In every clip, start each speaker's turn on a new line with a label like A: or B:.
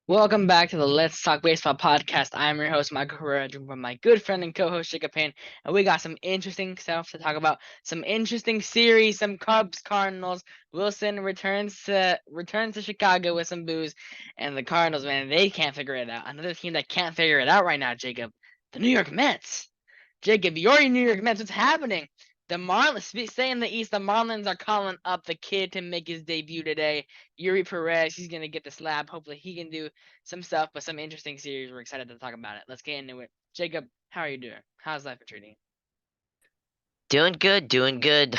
A: Welcome back to the Let's Talk Baseball podcast. I'm your host, Michael Herrera, joined by my good friend and co-host, Jacob Payne, and we got some interesting stuff to talk about. Some interesting series, some Cubs, Cardinals. Wilson returns to Chicago with some booze, and the Cardinals, man, they can't figure it out. Another team that can't figure it out right now, Jacob, the New York Mets. Jacob, you're New York Mets. What's happening? The Marlins, stay in the East. The Marlins are calling up the kid to make his debut today. Yuri Perez. He's gonna get the slab. Hopefully, he can do some stuff, but some interesting series. We're excited to talk about it. Let's get into it. Jacob, how are you doing? How's life treating you?
B: Doing good, doing good.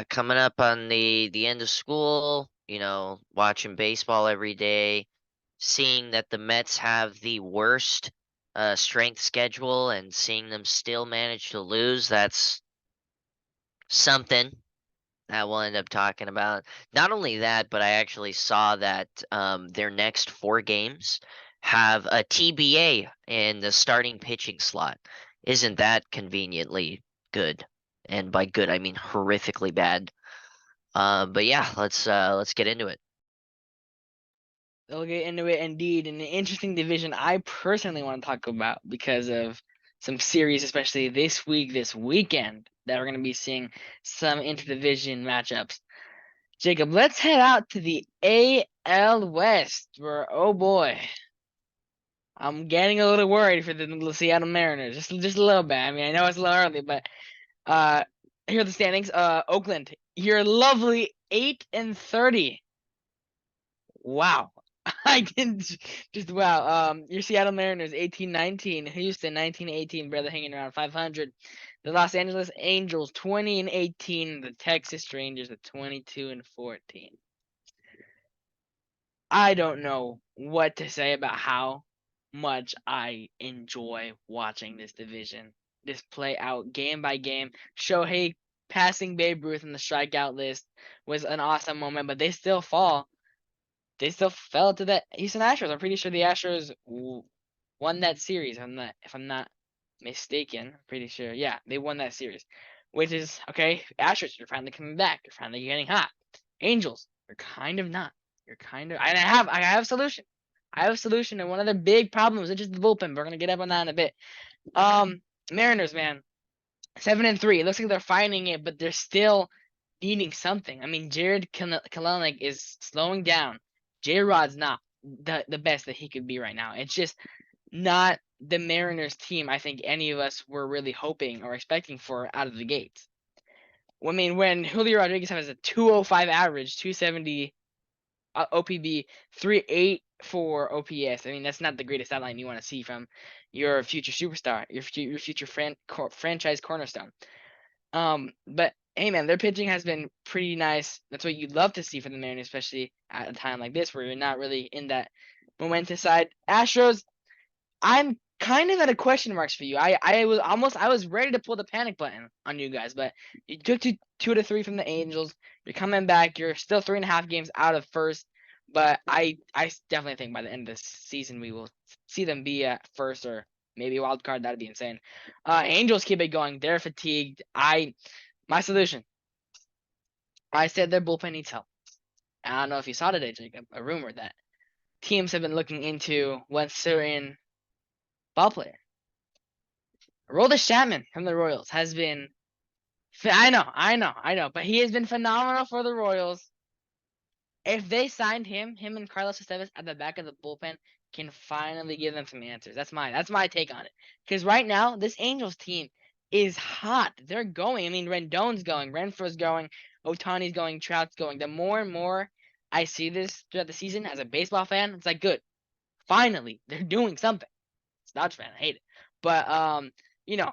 B: Coming up on the end of school, watching baseball every day, seeing that the Mets have the worst strength schedule and seeing them still manage to lose, that's something that we'll end up talking about. Not only that, but I actually saw that their next four games have a TBA in the starting pitching slot. Isn't that conveniently good? And by good, I mean horrifically bad. But yeah, let's get into it.
A: We'll get into it indeed. In an interesting division, I personally want to talk about because of some series, especially this week, this weekend, that we're going to be seeing some interdivision matchups. Jacob, let's head out to the AL West, where, oh boy, I'm getting a little worried for the Seattle Mariners. Just a little bit. I mean, I know it's a little early, but uh, here are the standings. Oakland, you're lovely 8-30. Wow. I can just wow. Your Seattle Mariners 18-19, Houston 19-18, brother hanging around 500. The Los Angeles Angels 20-18, the Texas Rangers at 22-14. I don't know what to say about how much I enjoy watching this division, this play out game by game. Shohei passing Babe Ruth in the strikeout list was an awesome moment, but they still fall. They still fell to the Houston Astros. I'm pretty sure the Astros won that series. If I'm not mistaken. I'm pretty sure. Yeah, they won that series, which is okay. Astros, you're finally coming back. You're finally getting hot. Angels, you're kind of not. You're kind of. I have a solution. I have a solution, and one of their big problems is just the bullpen. We're gonna get up on that in a bit. Um, Mariners, man, 7-3. It looks like they're finding it, but they're still needing something. I mean, Jared Kelenic is slowing down. J Rod's not the best that he could be right now. It's just not the Mariners team I think any of us were really hoping or expecting for out of the gates. I mean, when Julio Rodriguez has a 205 average, 270 OPB, 384 OPS. I mean, that's not the greatest outline you want to see from your future superstar, your future franchise cornerstone. But hey, man, their pitching has been pretty nice. That's what you'd love to see for the Mariners, especially at a time like this where you're not really in that momentous side. Astros, I'm kind of at a question marks for you. I was ready to pull the panic button on you guys, but you took two to three from the Angels. You're coming back. You're still 3.5 games out of first, but I definitely think by the end of this season we will see them be at first or maybe a wild card. That'd be insane. Angels keep it going. They're fatigued. My solution. I said their bullpen needs help. I don't know if you saw today, Jacob, a rumor that teams have been looking into one certain ball player. Roldis Chapman from the Royals has been. I know, but he has been phenomenal for the Royals. If they signed him and Carlos Estevez at the back of the bullpen can finally give them some answers. That's my take on it. Because right now, this Angels team is hot. They're going. I mean, Rendon's going, Renfro's going, Otani's going, Trout's going. The more and more I see this throughout the season as a baseball fan, it's like good. Finally, they're doing something. It's Dodge fan, I hate it. But you know,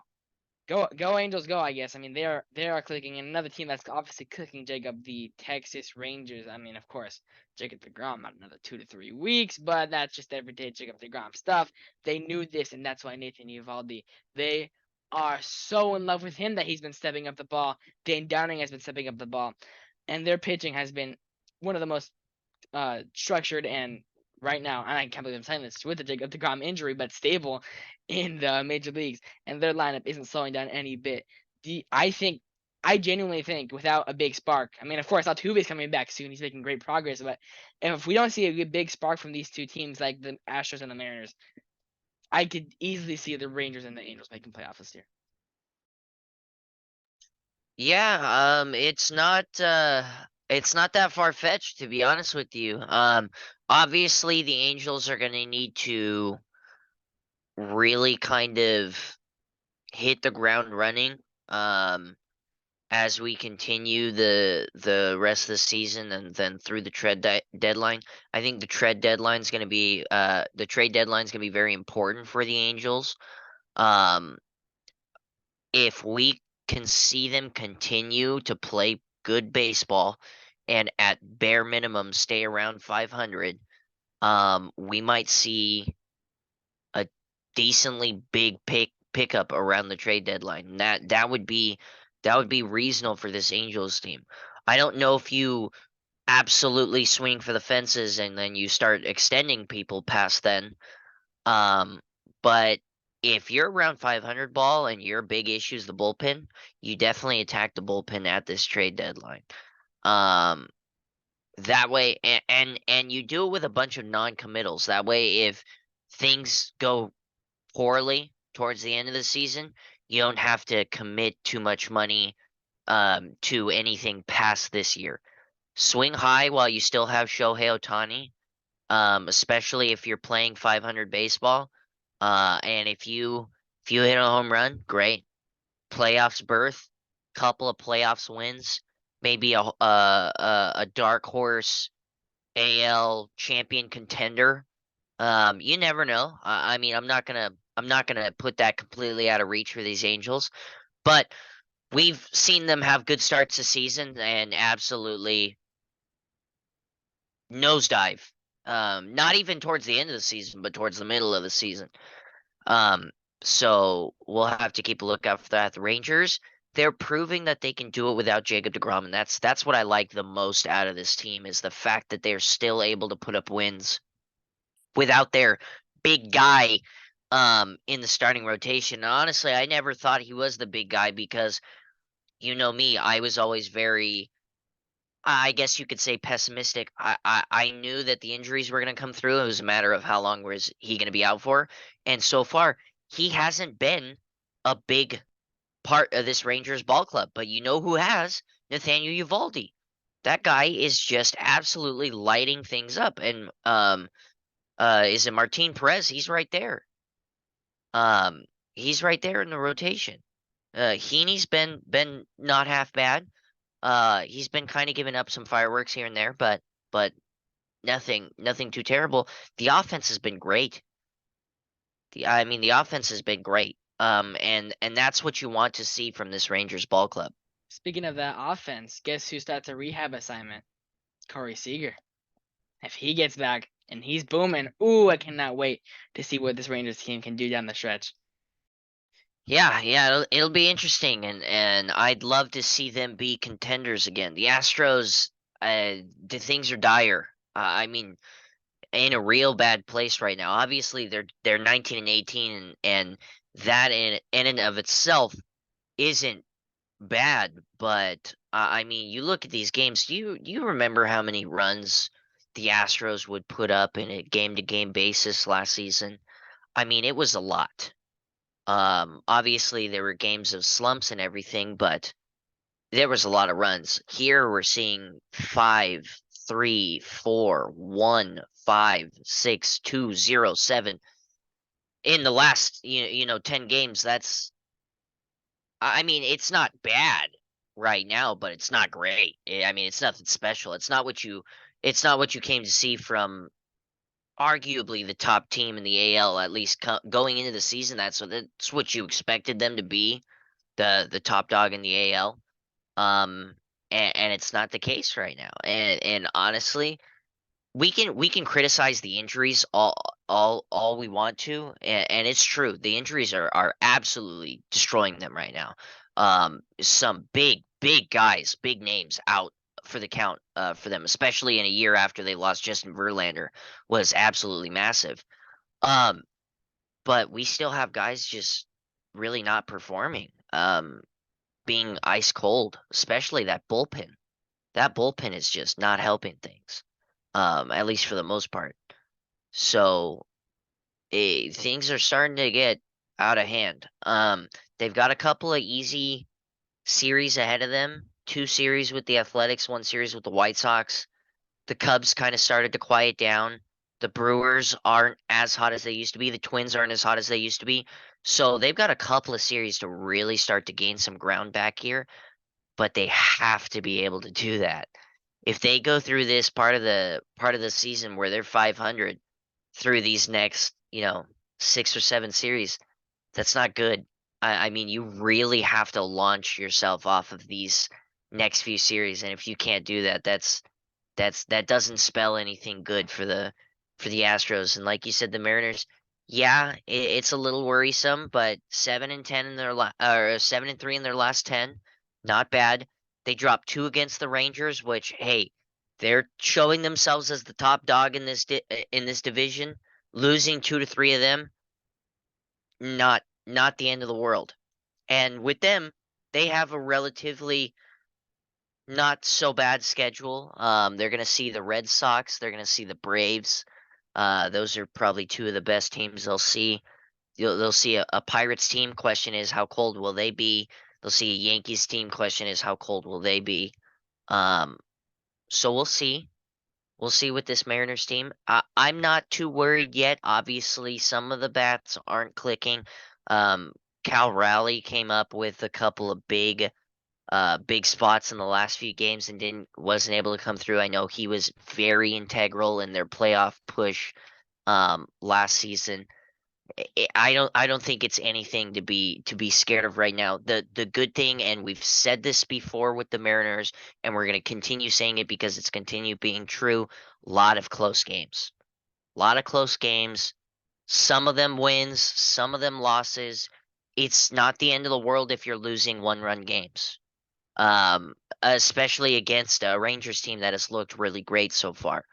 A: go Angels, go! I guess. I mean, they are clicking, and another team that's obviously clicking. Jacob, the Texas Rangers. I mean, of course, Jacob Degrom out another 2 to 3 weeks, but that's just everyday Jacob Degrom stuff. They knew this, and that's why Nathan Eovaldi. They are so in love with him that he's been stepping up the ball. Dane Downing has been stepping up the ball, and their pitching has been one of the most structured and right now, and I can't believe I'm saying this with the Jacob DeGrom injury, but stable in the major leagues, and their lineup isn't slowing down any bit. I think I genuinely think without a big spark, I mean, of course, Altuve's coming back soon. He's making great progress, but if we don't see a big spark from these two teams, like the Astros and the Mariners, I could easily see the Rangers and the Angels making playoffs this year.
B: Yeah, it's not that far fetched to be honest with you. Obviously the Angels are gonna need to really kind of hit the ground running. As we continue the rest of the season and then through the deadline. I think the trade deadline's gonna be very important for the Angels. Um, if we can see them continue to play good baseball and at bare minimum stay around 500, we might see a decently big pickup around the trade deadline. That would be reasonable for this Angels team. I don't know if you absolutely swing for the fences and then you start extending people past then. Um, but if you're around 500 ball and your big issue is the bullpen, you definitely attack the bullpen at this trade deadline. Um, that way, and you do it with a bunch of non-committals. That way, if things go poorly towards the end of the season, you don't have to commit too much money to anything past this year. Swing high while you still have Shohei Ohtani, especially if you're playing 500 baseball. And if you hit a home run, great. Playoffs berth, couple of playoffs wins, maybe a dark horse AL champion contender. You never know. I mean, I'm not gonna put that completely out of reach for these Angels, but we've seen them have good starts this season and absolutely nosedive. Not even towards the end of the season, but towards the middle of the season. Um, so we'll have to keep a lookout for that. The Rangers, they're proving that they can do it without Jacob deGrom, and that's what I like the most out of this team is the fact that they're still able to put up wins without their big guy in the starting rotation. And honestly, I never thought he was the big guy because you know me, I was always very I guess you could say pessimistic. I knew that the injuries were going to come through. It was a matter of how long was he going to be out for. And so far, he hasn't been a big part of this Rangers ball club. But you know who has? Nathaniel Uvalde. That guy is just absolutely lighting things up. And is it Martin Perez? Um, he's right there in the rotation. Heaney's been not half bad. He's been kind of giving up some fireworks here and there, but nothing too terrible. The offense has been great. I mean, the offense has been great. And that's what you want to see from this Rangers ball club.
A: Speaking of that offense, guess who starts a rehab assignment? Corey Seager. If he gets back and he's booming, ooh, I cannot wait to see what this Rangers team can do down the stretch.
B: Yeah, it'll be interesting, and I'd love to see them be contenders again. The Astros, the things are dire. I mean, in a real bad place right now. Obviously, they're 19 and 18, and that in and of itself isn't bad. But I mean, you look at these games. Do you remember how many runs the Astros would put up in a game to game basis last season? I mean, it was a lot. Obviously, there were games of slumps and everything, but there was a lot of runs. Here we're seeing 5-3-4-1-5-6-2-0-7 in the last 10 games. That's I mean, it's not bad right now, but it's not great. I mean, it's nothing special. It's not what you came to see from arguably the top team in the AL, at least going into the season. That's what you expected them to be, the top dog in the AL. Um, and it's not the case right now. And honestly, we can criticize the injuries all we want to, and it's true. The injuries are absolutely destroying them right now. Some big guys, big names out for the count for them, especially in a year after they lost Justin Verlander, was absolutely massive. Um, but we still have guys just really not performing. being ice cold, especially that bullpen. That bullpen is just not helping things, at least for the most part. So things are starting to get out of hand. They've got a couple of easy series ahead of them. Two series with the Athletics, one series with the White Sox. The Cubs kind of started to quiet down. The Brewers aren't as hot as they used to be. The Twins aren't as hot as they used to be. So they've got a couple of series to really start to gain some ground back here, but they have to be able to do that. If they go through this part of the season where they're 500 through these next, 6 or 7 series, that's not good. I mean, you really have to launch yourself off of these next few series, and if you can't do that, that doesn't spell anything good for the Astros. And like you said, the Mariners, yeah, it's a little worrisome, but 7-10 in their or 7-3 in their last 10, not bad. They dropped 2 against the Rangers, which hey, they're showing themselves as the top dog in this division. Losing 2 to 3 of them, not the end of the world. And with them, they have a relatively not so bad schedule. They're going to see the Red Sox. They're going to see the Braves. Those are probably 2 of the best teams they'll see. They'll see a Pirates team. Question is, how cold will they be? They'll see a Yankees team. Question is, how cold will they be? Um, so we'll see. We'll see with this Mariners team. I'm not too worried yet. Obviously, some of the bats aren't clicking. Um, Cal Raleigh came up with a couple of big spots in the last few games and wasn't able to come through. I know he was very integral in their playoff push last season. I don't think it's anything to be scared of right now. The good thing, and we've said this before with the Mariners, and we're going to continue saying it because it's continued being true. A lot of close games. A lot of close games. Some of them wins, some of them losses. It's not the end of the world if you're losing one-run games, um, especially against a Rangers team that has looked really great so far.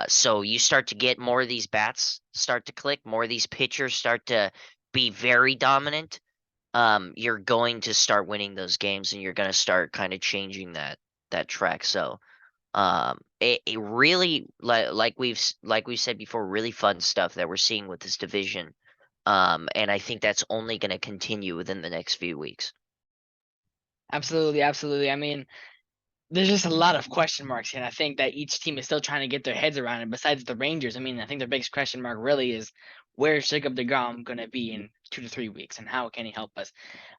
B: So you start to get more of these bats start to click, more of these pitchers start to be very dominant. You're going to start winning those games, and you're going to start kind of changing that track. So, it really like we've said before, really fun stuff that we're seeing with this division. And I think that's only going to continue within the next few weeks.
A: Absolutely, absolutely. I mean, there's just a lot of question marks here, and I think that each team is still trying to get their heads around it. Besides the Rangers, I mean, I think their biggest question mark really is where's Jacob DeGrom going to be in 2 to 3 weeks, and how can he help us?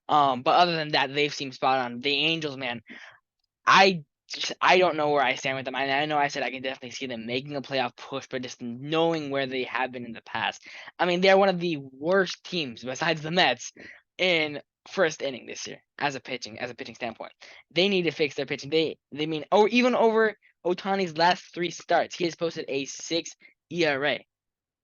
A: But other than that, they've seemed spot on. The Angels, man, I I don't know where I stand with them. I know I said I can definitely see them making a playoff push, but just knowing where they have been in the past. I mean, they're one of the worst teams besides the Mets in first inning this year as a pitching standpoint. They need to fix their pitching. They mean, or even over Otani's last 3 starts, he has posted a 6 ERA.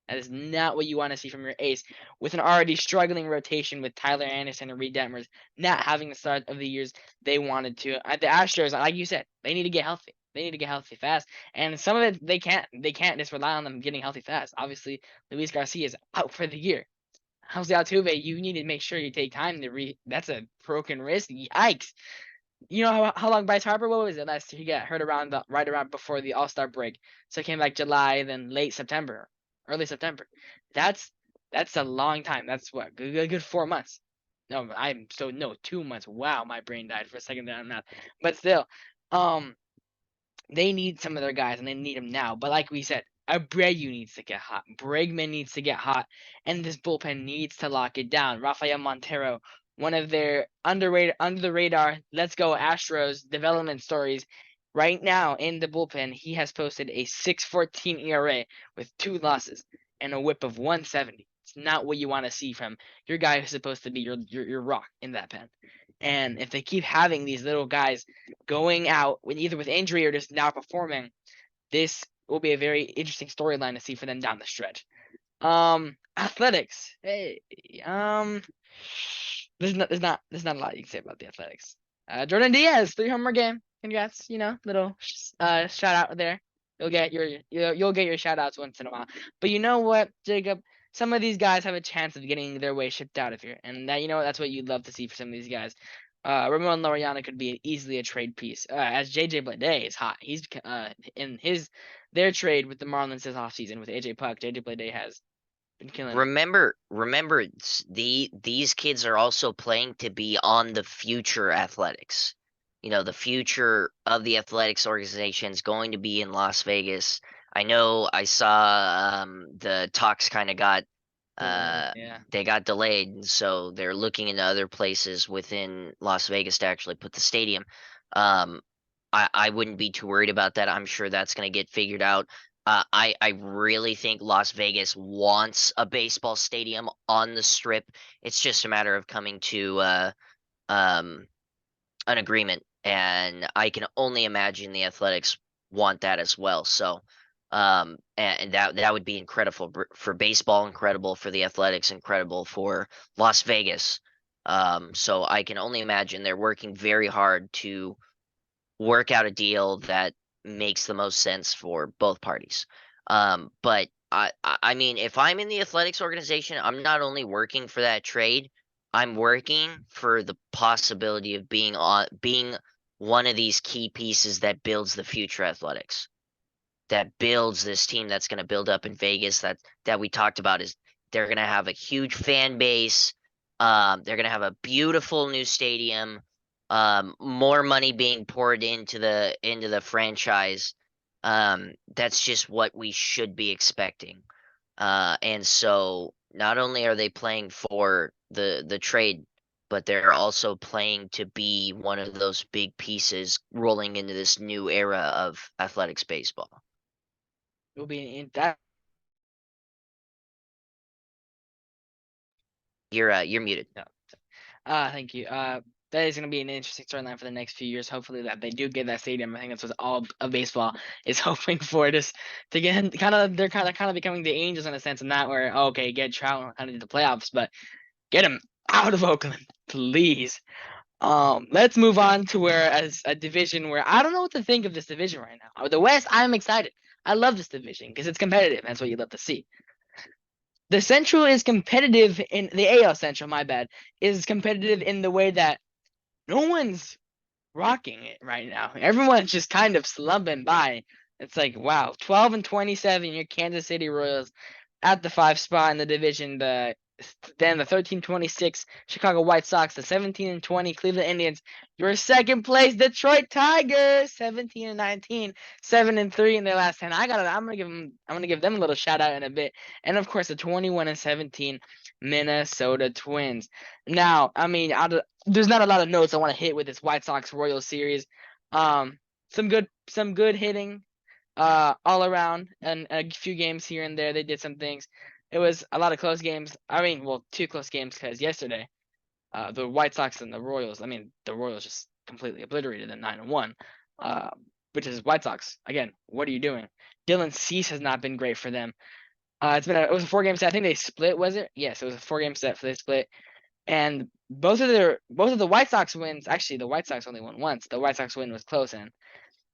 A: That is not what you want to see from your ace, with an already struggling rotation with Tyler Anderson and Reed Detmers not having the start of the years they wanted to. The Astros, like you said, they need to get healthy. They need to get healthy fast, and some of it they can't. They can't just rely on them getting healthy fast. Obviously, Luis Garcia is out for the year. Jose Altuve, you need to make sure you take time to That's a broken wrist. Yikes! You know how long Bryce Harper? What was it last year? He got hurt right around before the All-Star break, so it came back July, then late September, early September. That's that's a long time. That's what good 4 months. No, 2 months. Wow, my brain died for a second there on that. But still, um, they need some of their guys, and they need them now. But like we said, Abreu needs to get hot. Bregman needs to get hot, and this bullpen needs to lock it down. Rafael Montero, one of their underrated, under the radar, let's go Astros development stories. Right now in the bullpen, he has posted a 6.14 ERA with 2 losses and a WHIP of 170. It's not what you want to see from your guy who's supposed to be your rock in that pen. And if they keep having these little guys going out with either with injury or just not performing, this will be a very interesting storyline to see for them down the stretch. Athletics. Hey, there's not a lot you can say about the Athletics. Jordan Diaz, 3 homer game. Congrats. Little shout out there. You'll get your shout outs once in a while. But you know what, Jacob? Some of these guys have a chance of getting their way shipped out of here, and that's what you'd love to see for some of these guys. Ramon Laureano could be easily a trade piece. As JJ Bleday is hot. He's in their trade with the Marlins this offseason with AJ Puck. JJ Bleday has been killing it.
B: Remember, these kids are also playing to be on the future athletics. You know, the future of the athletics organization is going to be in Las Vegas. I know I saw the talks kind of got
A: Delayed, yeah.
B: they got delayed, and so they're looking into other places within Las Vegas to actually put the stadium. Um, I wouldn't be too worried about that. I'm sure that's going to get figured out. I really think Las Vegas wants a baseball stadium on the Strip. It's just a matter of coming to um, an agreement, and I can only imagine the Athletics want that as well. So, and that would be incredible for baseball, incredible for the Athletics, incredible for Las Vegas. So I can only imagine they're working very hard to work out a deal that makes the most sense for both parties. But I mean, if I'm in the athletics organization, I'm not only working for that trade, I'm working for the possibility of being one of these key pieces that builds the future athletics, that builds this team that's going to build up in Vegas that we talked about. Is they're going to have a huge fan base. They're going to have a beautiful new stadium. More money being poured into the franchise. That's just what we should be expecting. And so not only are they playing for the trade, but they're also playing to be one of those big pieces rolling into this new era of athletics baseball.
A: It will be in that.
B: You're muted.
A: No. Thank you. That is going to be an interesting storyline for the next few years. Hopefully, that they do get that stadium. I think that's what all of baseball is hoping for. Just to get they're kind of becoming the Angels in a sense, and not where okay, get Trout kind of the playoffs, but get him out of Oakland, please. Let's move on to where as a division where I don't know what to think of this division right now. The West, I'm excited. I love this division because it's competitive. That's what you love to see. The Central is competitive in the AL Central. My bad is competitive in the way that no one's rocking it right now. Everyone's just kind of slumping by. It's like wow, 12-27. Your Kansas City Royals at the 5 spot in the division. Then the 13-26 Chicago White Sox, the 17-20 Cleveland Indians, your second place Detroit Tigers, 17-19, 7-3 in their last 10. I'm gonna give them a little shout out in a bit, and of course the 21-17 Minnesota Twins. Now, I mean, there's not a lot of notes I want to hit with this White Sox Royals series. Some good hitting, all around, and a few games here and there. They did some things. It was a lot of close games. I mean, well, 2 close games because yesterday, the White Sox and the Royals. I mean, the Royals just completely obliterated them 9-1, which is White Sox. Again, what are you doing? Dylan Cease has not been great for them. It was a 4-game set. I think they split. Was it? Yes, it was a 4-game set for they split. And both of the White Sox wins. Actually, the White Sox only won once. The White Sox win was close, and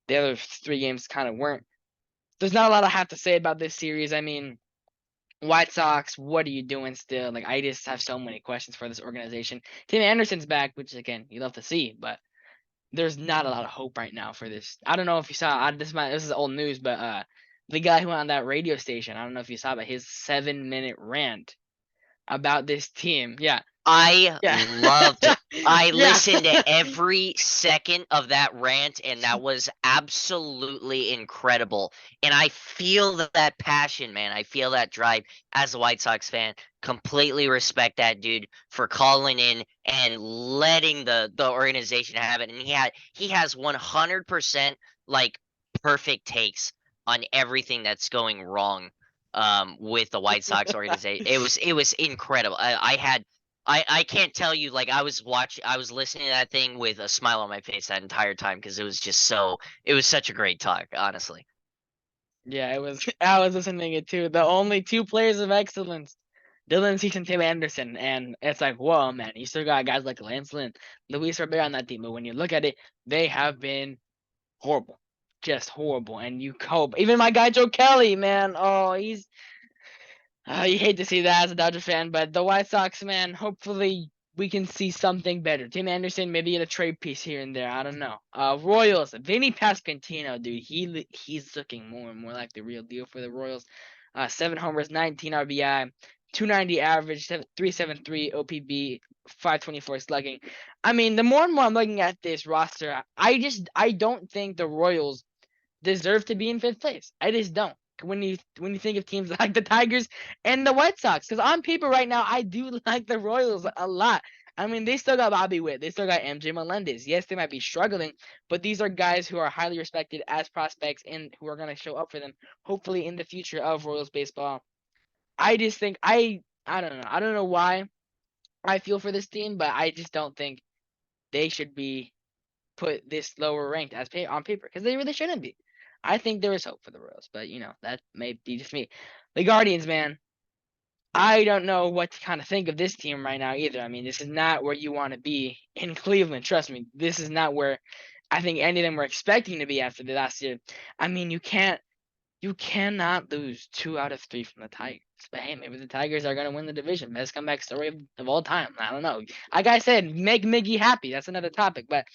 A: the other 3 games kind of weren't. There's not a lot I have to say about this series. I mean, White Sox, what are you doing still? Like, I just have so many questions for this organization. Tim Anderson's back, which again, you love to see, but there's not a lot of hope right now for this. I don't know if you saw. This is old news, but the guy who went on that radio station. I don't know if you saw, but his 7-minute rant about this team. Yeah,
B: I
A: yeah,
B: loved it. I
A: yeah.
B: listened to every second of that rant, and that was absolutely incredible. And I feel that passion, man. I feel that drive as a White Sox fan. Completely respect that dude for calling in and letting the organization have it. And he has 100% like perfect takes on everything that's going wrong with the White Sox organization. It was incredible. I can't tell you, like, I was listening to that thing with a smile on my face that entire time because it was such a great talk, honestly.
A: Yeah, it was. I was listening to it too. The only 2 players of excellence, Dylan Cease and Tim Anderson, and it's like, whoa, man, you still got guys like Lance Lynn, Luis Robert on that team, but when you look at it, they have been horrible, just horrible. And you hope, even my guy Joe Kelly, man, oh, you hate to see that as a Dodger fan, but the White Sox, man, hopefully we can see something better. Tim Anderson, maybe in a trade piece here and there. I don't know. Royals, Vinny Pasquantino, dude, he's looking more and more like the real deal for the Royals. 7 homers, 19 RBI, 290 average, 373 OPB, 524 slugging. I mean, the more and more I'm looking at this roster, I don't think the Royals deserve to be in fifth place. I just don't. When you think of teams like the Tigers and the White Sox, because on paper right now I do like the Royals a lot. I mean, they still got Bobby Witt, they still got MJ Melendez. Yes, they might be struggling, but these are guys who are highly respected as prospects and who are going to show up for them, hopefully in the future of Royals baseball. I just think I don't know. I don't know why I feel for this team, but I just don't think they should be put this lower ranked as on paper because they really shouldn't be. I think there is hope for the Royals, but that may be just me. The Guardians, man, I don't know what to kind of think of this team right now either. I mean, this is not where you want to be in Cleveland. Trust me, this is not where I think any of them were expecting to be after the last year. I mean, you cannot lose 2 out of 3 from the Tigers. But hey, maybe the Tigers are gonna win the division. Best comeback story of all time. I don't know. Like I said, make Miggy happy. That's another topic, but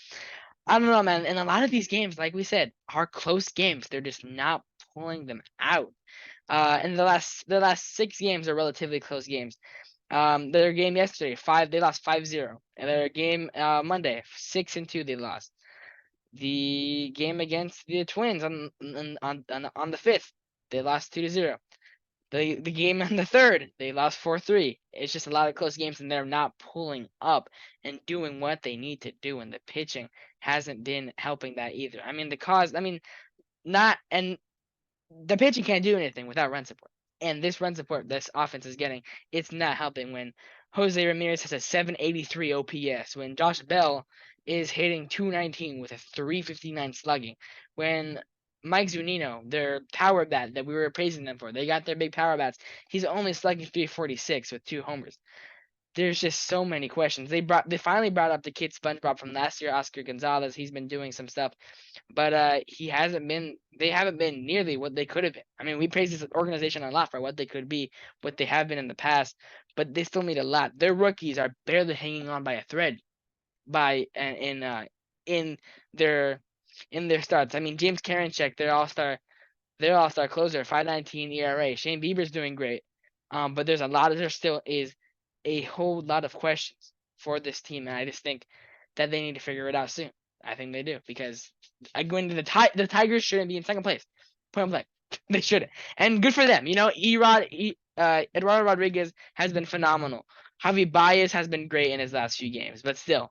A: I don't know, man. And a lot of these games, like we said, are close games. They're just not pulling them out. And the last 6 games are relatively close games. Their game yesterday, they lost 5-0. And their game Monday, 6-2, they lost. The game against the Twins on the 5th, they lost 2-0. The game on the 3rd, they lost 4-3. It's just a lot of close games, and they're not pulling up and doing what they need to do, and the pitching hasn't been helping that either. I mean, not and the pitching can't do anything without run support. And this run support this offense is getting, it's not helping when Jose Ramirez has a 783 OPS, when Josh Bell is hitting 219 with a 359 slugging, when Mike Zunino, their power bat that we were praising them for, they got their big power bats. He's only slugging 346 with 2 homers. There's just so many questions. They finally brought up the kid SpongeBob from last year, Oscar Gonzalez. He's been doing some stuff, but they haven't been nearly what they could have been. I mean, we praise this organization a lot for what they could be, what they have been in the past, but they still need a lot. Their rookies are barely hanging on by a thread in their starts. I mean, James Karinchak, their all-star closer, 5.19 ERA. Shane Bieber's doing great. But there still is a whole lot of questions for this team, and I just think that they need to figure it out soon. I think they do, because going to the Tigers shouldn't be in second place. Point blank, they shouldn't, and good for them. Eduardo Rodriguez has been phenomenal. Javi Baez has been great in his last few games, but still,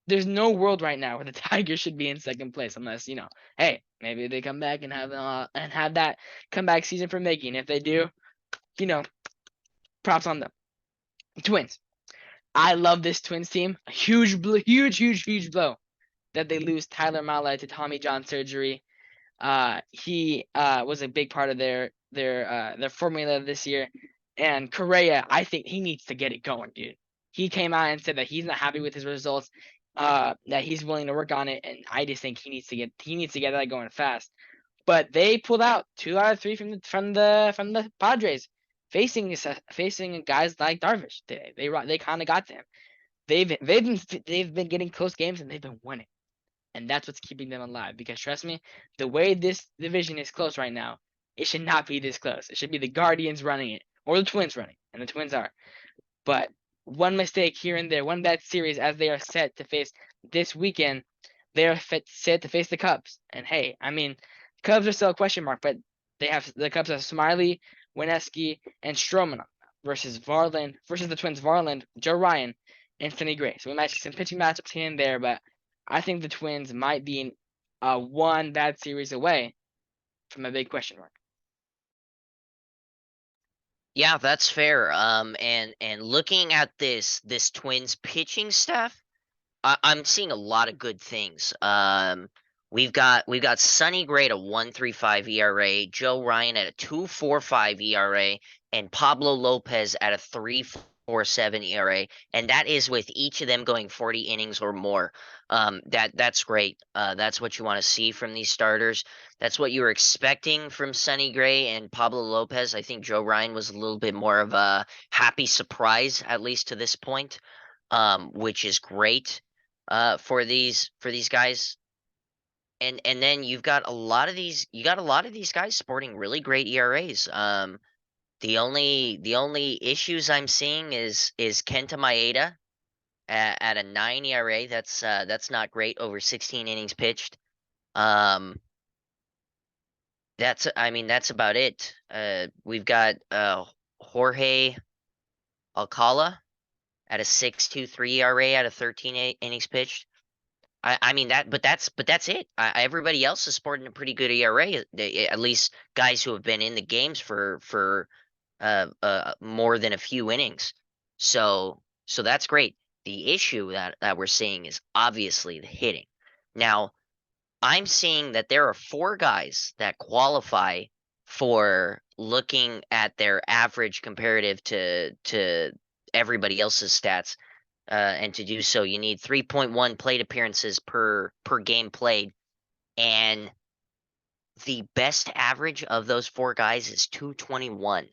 A: there's no world right now where the Tigers should be in second place unless hey, maybe they come back and have that comeback season for Mickey, and if they do, you know, props on them. Twins. I love this Twins team. A huge blow that they lose Tyler Mahle to Tommy John surgery. He was a big part of their formula this year. And Correa, I think he needs to get it going, dude. He came out and said that he's not happy with his results, that he's willing to work on it, and I just think he needs to get that going fast. But they pulled out 2 out of 3 from the Padres, facing guys like Darvish today. They kind of got to him. They've been getting close games, and they've been winning, and that's what's keeping them alive. Because trust me, the way this division is close right now, it should not be this close. It should be the Guardians running it or the Twins running, and the Twins are. But one mistake here and there, one bad series, as they are set to face this weekend, they are set to face the Cubs. And hey, I mean, Cubs are still a question mark, but the Cubs have Smiley, Weneski, and Stroman versus the Twins, Varland, Joe Ryan, and Sonny Gray. So we might see some pitching matchups here and there, but I think the Twins might be one bad series away from a big question mark.
B: Yeah, that's fair. And looking at this Twins pitching staff, I'm seeing a lot of good things. We've got Sonny Gray at a 1.35 ERA, Joe Ryan at a 2.45 ERA, and Pablo Lopez at a 3.47 ERA, and that is with each of them going 40 innings or more. That's great. That's what you want to see from these starters. That's what you were expecting from Sonny Gray and Pablo Lopez. I think Joe Ryan was a little bit more of a happy surprise, at least to this point. which is great for these guys. And then you got a lot of these guys sporting really great ERAs. The only issues I'm seeing is Kenta Maeda at a 9 ERA. That's not great over 16 innings pitched. That's about it. We've got Jorge Alcala at a 6.23 ERA out of 13 innings pitched. But that's it. Everybody else is sporting a pretty good ERA. At least guys who have been in the games for more than a few innings. So that's great. The issue that we're seeing is obviously the hitting. Now, I'm seeing that there are 4 guys that qualify for looking at their average comparative to everybody else's stats. And to do so, you need 3.1 plate appearances per game played, and the best average of those 4 guys is 221,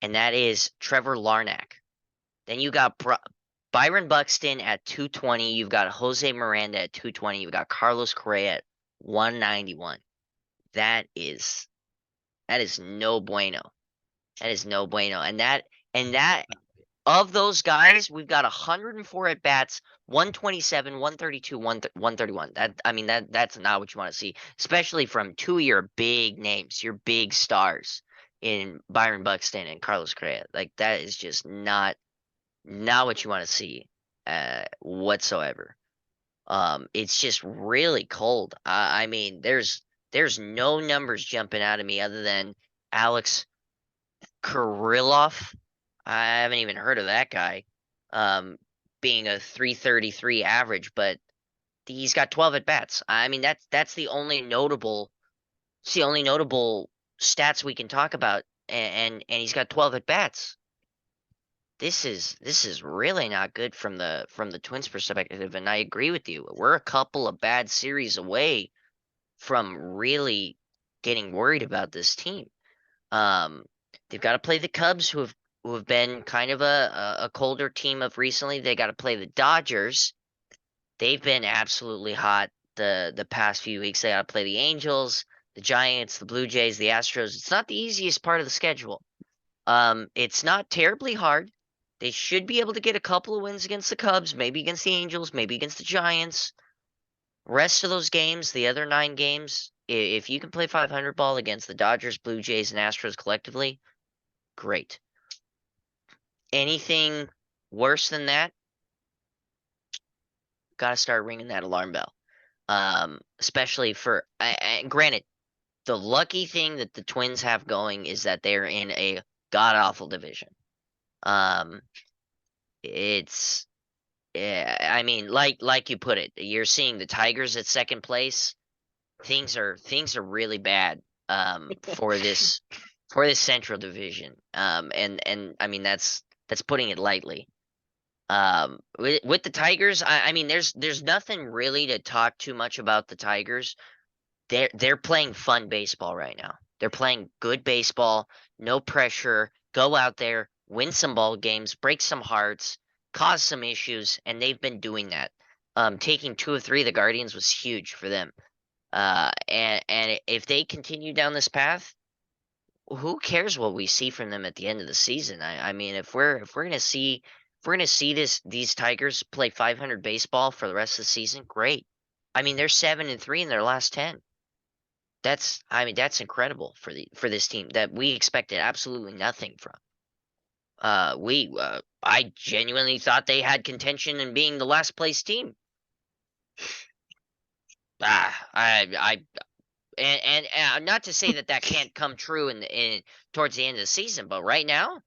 B: and that is Trevor Larnach. Then you got Byron Buxton at 220. You've got Jose Miranda at 220. You've got Carlos Correa at 191. That is no bueno. That is no bueno. And that of those guys, we've got 104 at bats, 127, 132, 131. That's not what you want to see, especially from 2 of your big names, your big stars in Byron Buxton and Carlos Correa. Like, that is just not what you want to see whatsoever. It's just really cold. There's no numbers jumping out at me other than Alex Kirilloff. I haven't even heard of that guy. Being a 333 average, but he's got 12 at bats. That's the only notable stats we can talk about, and he's got 12 at bats. This is really not good from the Twins' perspective, and I agree with you. We're a couple of bad series away from really getting worried about this team. They've got to play the Cubs, who have been kind of a colder team of recently. They got to play the Dodgers. They've been absolutely hot the past few weeks. They got to play the Angels, the Giants, the Blue Jays, the Astros. It's not the easiest part of the schedule. It's not terribly hard. They should be able to get a couple of wins against the Cubs, maybe against the Angels, maybe against the Giants. Rest of those games, the other 9 games, if you can play 500 ball against the Dodgers, Blue Jays, and Astros collectively, great. Anything worse than that, gotta start ringing that alarm bell. Especially for, granted, the lucky thing that the Twins have going is that they're in a god-awful division. It's, like you put it, you're seeing the Tigers at second place. Things are really bad for this Central Division. And that's putting it lightly. With the Tigers, there's nothing really to talk too much about the Tigers. They're playing fun baseball right now. They're playing good baseball, no pressure. Go out there, win some ball games, break some hearts, cause some issues, and they've been doing that. Taking 2 of 3 of the Guardians was huge for them. And if they continue down this path, who cares what we see from them at the end of the season? If we're gonna see these Tigers play 500 baseball for the rest of the season, great. They're 7-3 in their last 10. That's incredible for this team that we expected absolutely nothing from. I genuinely thought they had contention in being the last place team. And not to say that can't come true in towards the end of the season, but right now,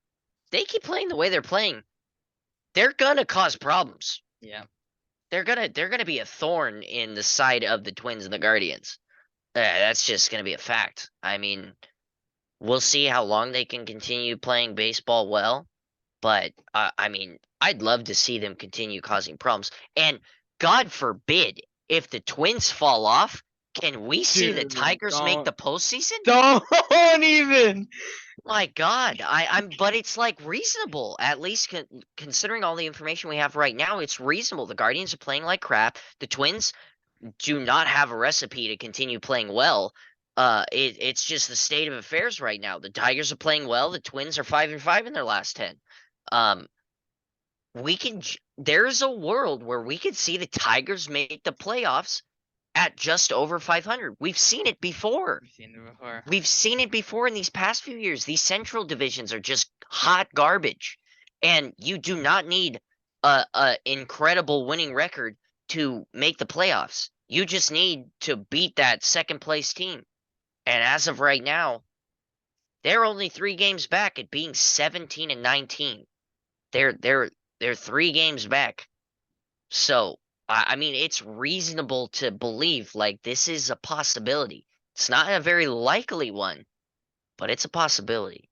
B: they keep playing the way they're playing, they're gonna cause problems.
A: Yeah,
B: they're gonna be a thorn in the side of the Twins and the Guardians. That's just gonna be a fact. We'll see how long they can continue playing baseball well, but I'd love to see them continue causing problems. And God forbid if the Twins fall off, can we see the Tigers make the postseason?
A: Don't even.
B: my God, but it's like reasonable, at least considering all the information we have right now. It's reasonable. The Guardians are playing like crap. The Twins do not have a recipe to continue playing well. It's just the state of affairs right now. The Tigers are playing well. The Twins are 5-5 in their last 10. Um, there's a world where we could see the Tigers make the playoffs at just over 500. We've seen it before.
A: We've seen it before.
B: We've seen it before in these past few years. These central divisions are just hot garbage, and you do not need a incredible winning record to make the playoffs. You just need to beat that second place team. And as of right now, they're only 3 games back at being 17-19. They're 3 games back. So I mean, it's reasonable to believe like this is a possibility. It's not a very likely one, but it's a possibility.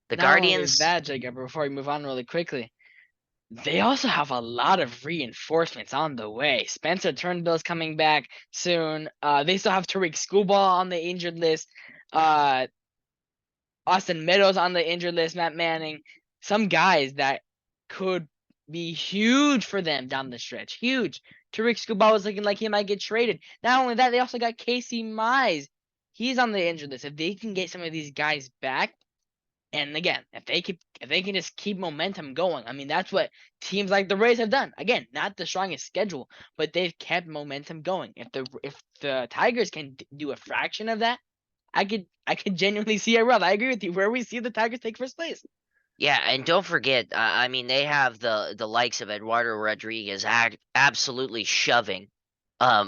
B: The
A: Not only
B: Guardians,
A: that, Jacob, before we move on really quickly, they also have a lot of reinforcements on the way. Spencer Turnbull's coming back soon. They still have Tariq Skubal on the injured list. Austin Meadows on the injured list. Matt Manning. Some guys that could be huge for them down the stretch. Huge. Tariq Skubal was looking like he might get traded. Not only that, they also got Casey Mize. He's on the injured list. If they can get some of these guys back, and again, if they can just keep momentum going, I mean that's what teams like the Rays have done. Again, not the strongest schedule, but they've kept momentum going. If the Tigers can do a fraction of that, I could genuinely see a run. I agree with you. Where we see the Tigers take first place.
B: yeah, and don't forget, I mean, they have the likes of Eduardo Rodriguez absolutely shoving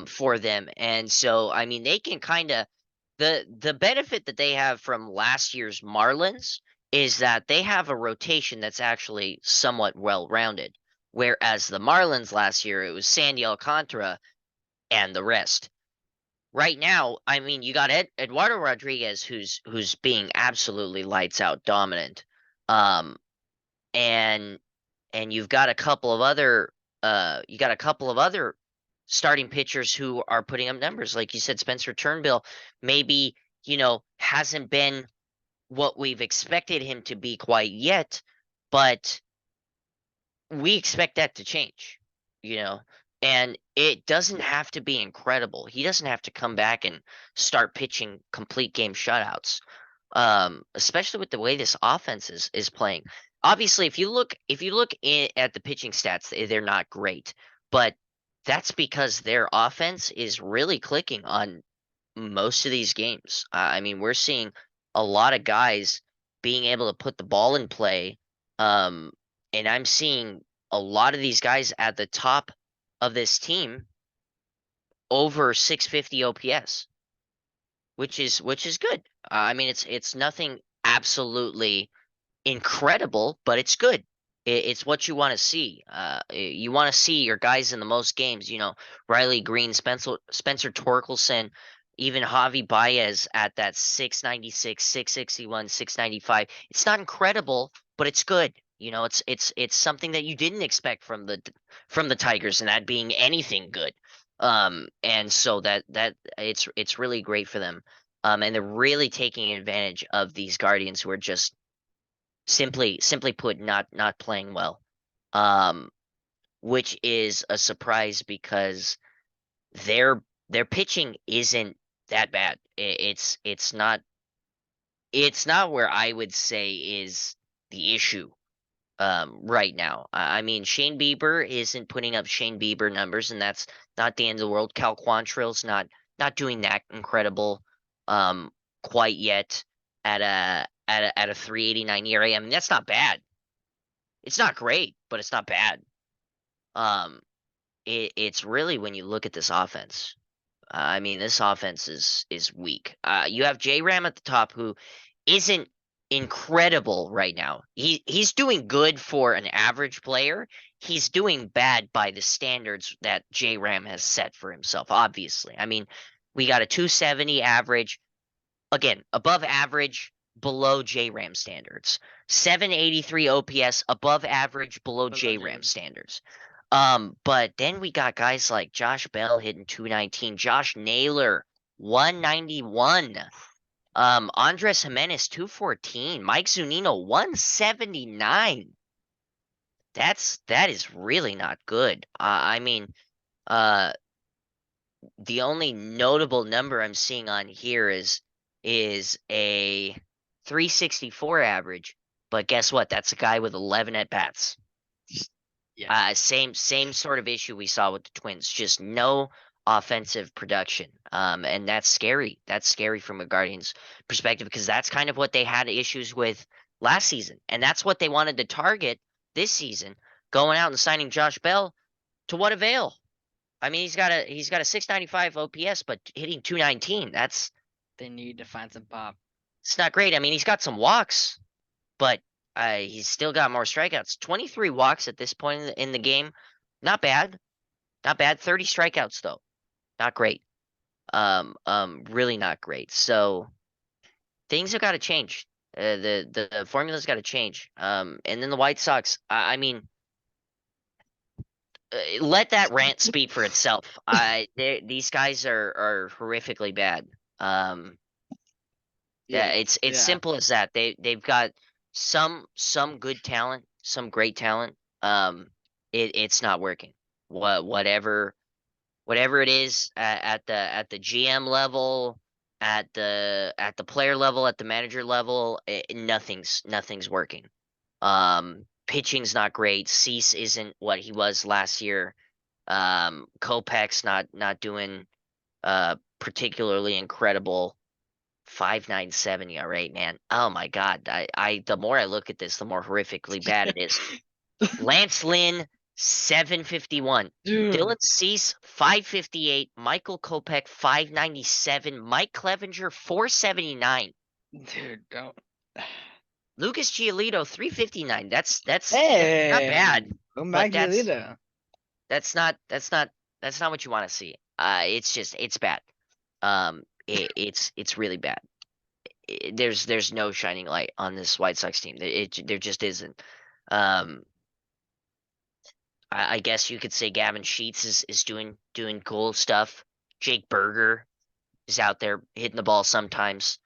B: for them. And so I mean, they can kind of the benefit that they have from last year's Marlins is that they have a rotation that's actually somewhat well-rounded. Whereas the Marlins last year, it was Sandy Alcantara and the rest. Right now, I mean, you got Eduardo Rodriguez, who's being absolutely lights out dominant, um, and you've got a couple of other starting pitchers who are putting up numbers, like you said, Spencer Turnbull, maybe hasn't been what we've expected him to be quite yet, but we expect that to change, you know, and it doesn't have to be incredible. He doesn't have to come back and start pitching complete game shutouts. Especially with the way this offense is playing. Obviously, if you look at the pitching stats, they're not great, but that's because their offense is really clicking on most of these games. I mean, we're seeing a lot of guys being able to put the ball in play. And I'm seeing a lot of these guys at the top of this team over 650 OPS, which is good. I mean, it's nothing absolutely incredible, but it's good. It's what you want to see. You want to see your guys in the most games. Riley Green, Spencer Torkelson, even Javi Baez at that 696, 661, 695. It's not incredible, but it's good. It's something that you didn't expect from the Tigers, and that being anything good. And so that it's really great for them. And they're really taking advantage of these Guardians who are just simply put, not playing well, um, which is a surprise because their pitching isn't that bad. It's not where I would say is the issue right now. I mean, Shane Bieber isn't putting up Shane Bieber numbers, and that's not the end of the world. Cal Quantrill's not doing that incredible quite yet at a 3.89 ERA. I mean, that's not bad. It's not great, but it's not bad. Um, it's really when you look at this offense. I mean, this offense is weak. You have J Ram at the top, who isn't incredible right now. He's doing good for an average player. He's doing bad by the standards that J Ram has set for himself. Obviously, I mean, we got a 270 average. Again, above average, below J-Ram standards. 783 OPS, above average, below J-Ram standards. But then we got guys like Josh Bell hitting 219, Josh Naylor 191. Andres Jimenez 214, Mike Zunino 179. That is really not good. I mean, uh, the only notable number I'm seeing on here is a 364 average, but guess what? That's a guy with 11 at bats.
A: Yeah.
B: Same sort of issue we saw with the Twins. Just no offensive production. And that's scary. That's scary from a Guardians perspective because that's kind of what they had issues with last season, and that's what they wanted to target this season. Going out and signing Josh Bell, to what avail? I mean, he's got a 695 OPS, but hitting 219.
A: They need to find some pop.
B: It's not great. I mean, he's got some walks, but he's still got more strikeouts. 23 walks at this point in the game. Not bad. Not bad. 30 strikeouts though. Not great. Really not great. So things have got to change. The formula's got to change. And then the White Sox. I mean, let that rant speak for itself. These guys are horrifically bad. Yeah, it's
A: Yeah.
B: simple as that. They've got some good talent, some great talent. It's not working. Whatever it is at the GM level, at the player level, at the manager level, nothing's working. Pitching's not great. Cease isn't what he was last year. Kopech's not doing particularly incredible. 5.97 ERA, man. Oh my God. I the more I look at this, the more horrifically bad it is. Lance Lynn, 751.
A: Dude,
B: Dylan Cease, 558. Michael Kopech, 597. Mike Clevenger, 479.
A: dude, don't.
B: Lucas Giolito, 359. That's not
A: Hey,
B: bad,
A: come
B: but
A: back to Lita.
B: that's not that's not what you want to see. It's bad. It's really bad. There's no shining light on this White Sox team. There just isn't. Um, I guess you could say Gavin Sheets is doing cool stuff. Jake Berger is out there hitting the ball sometimes.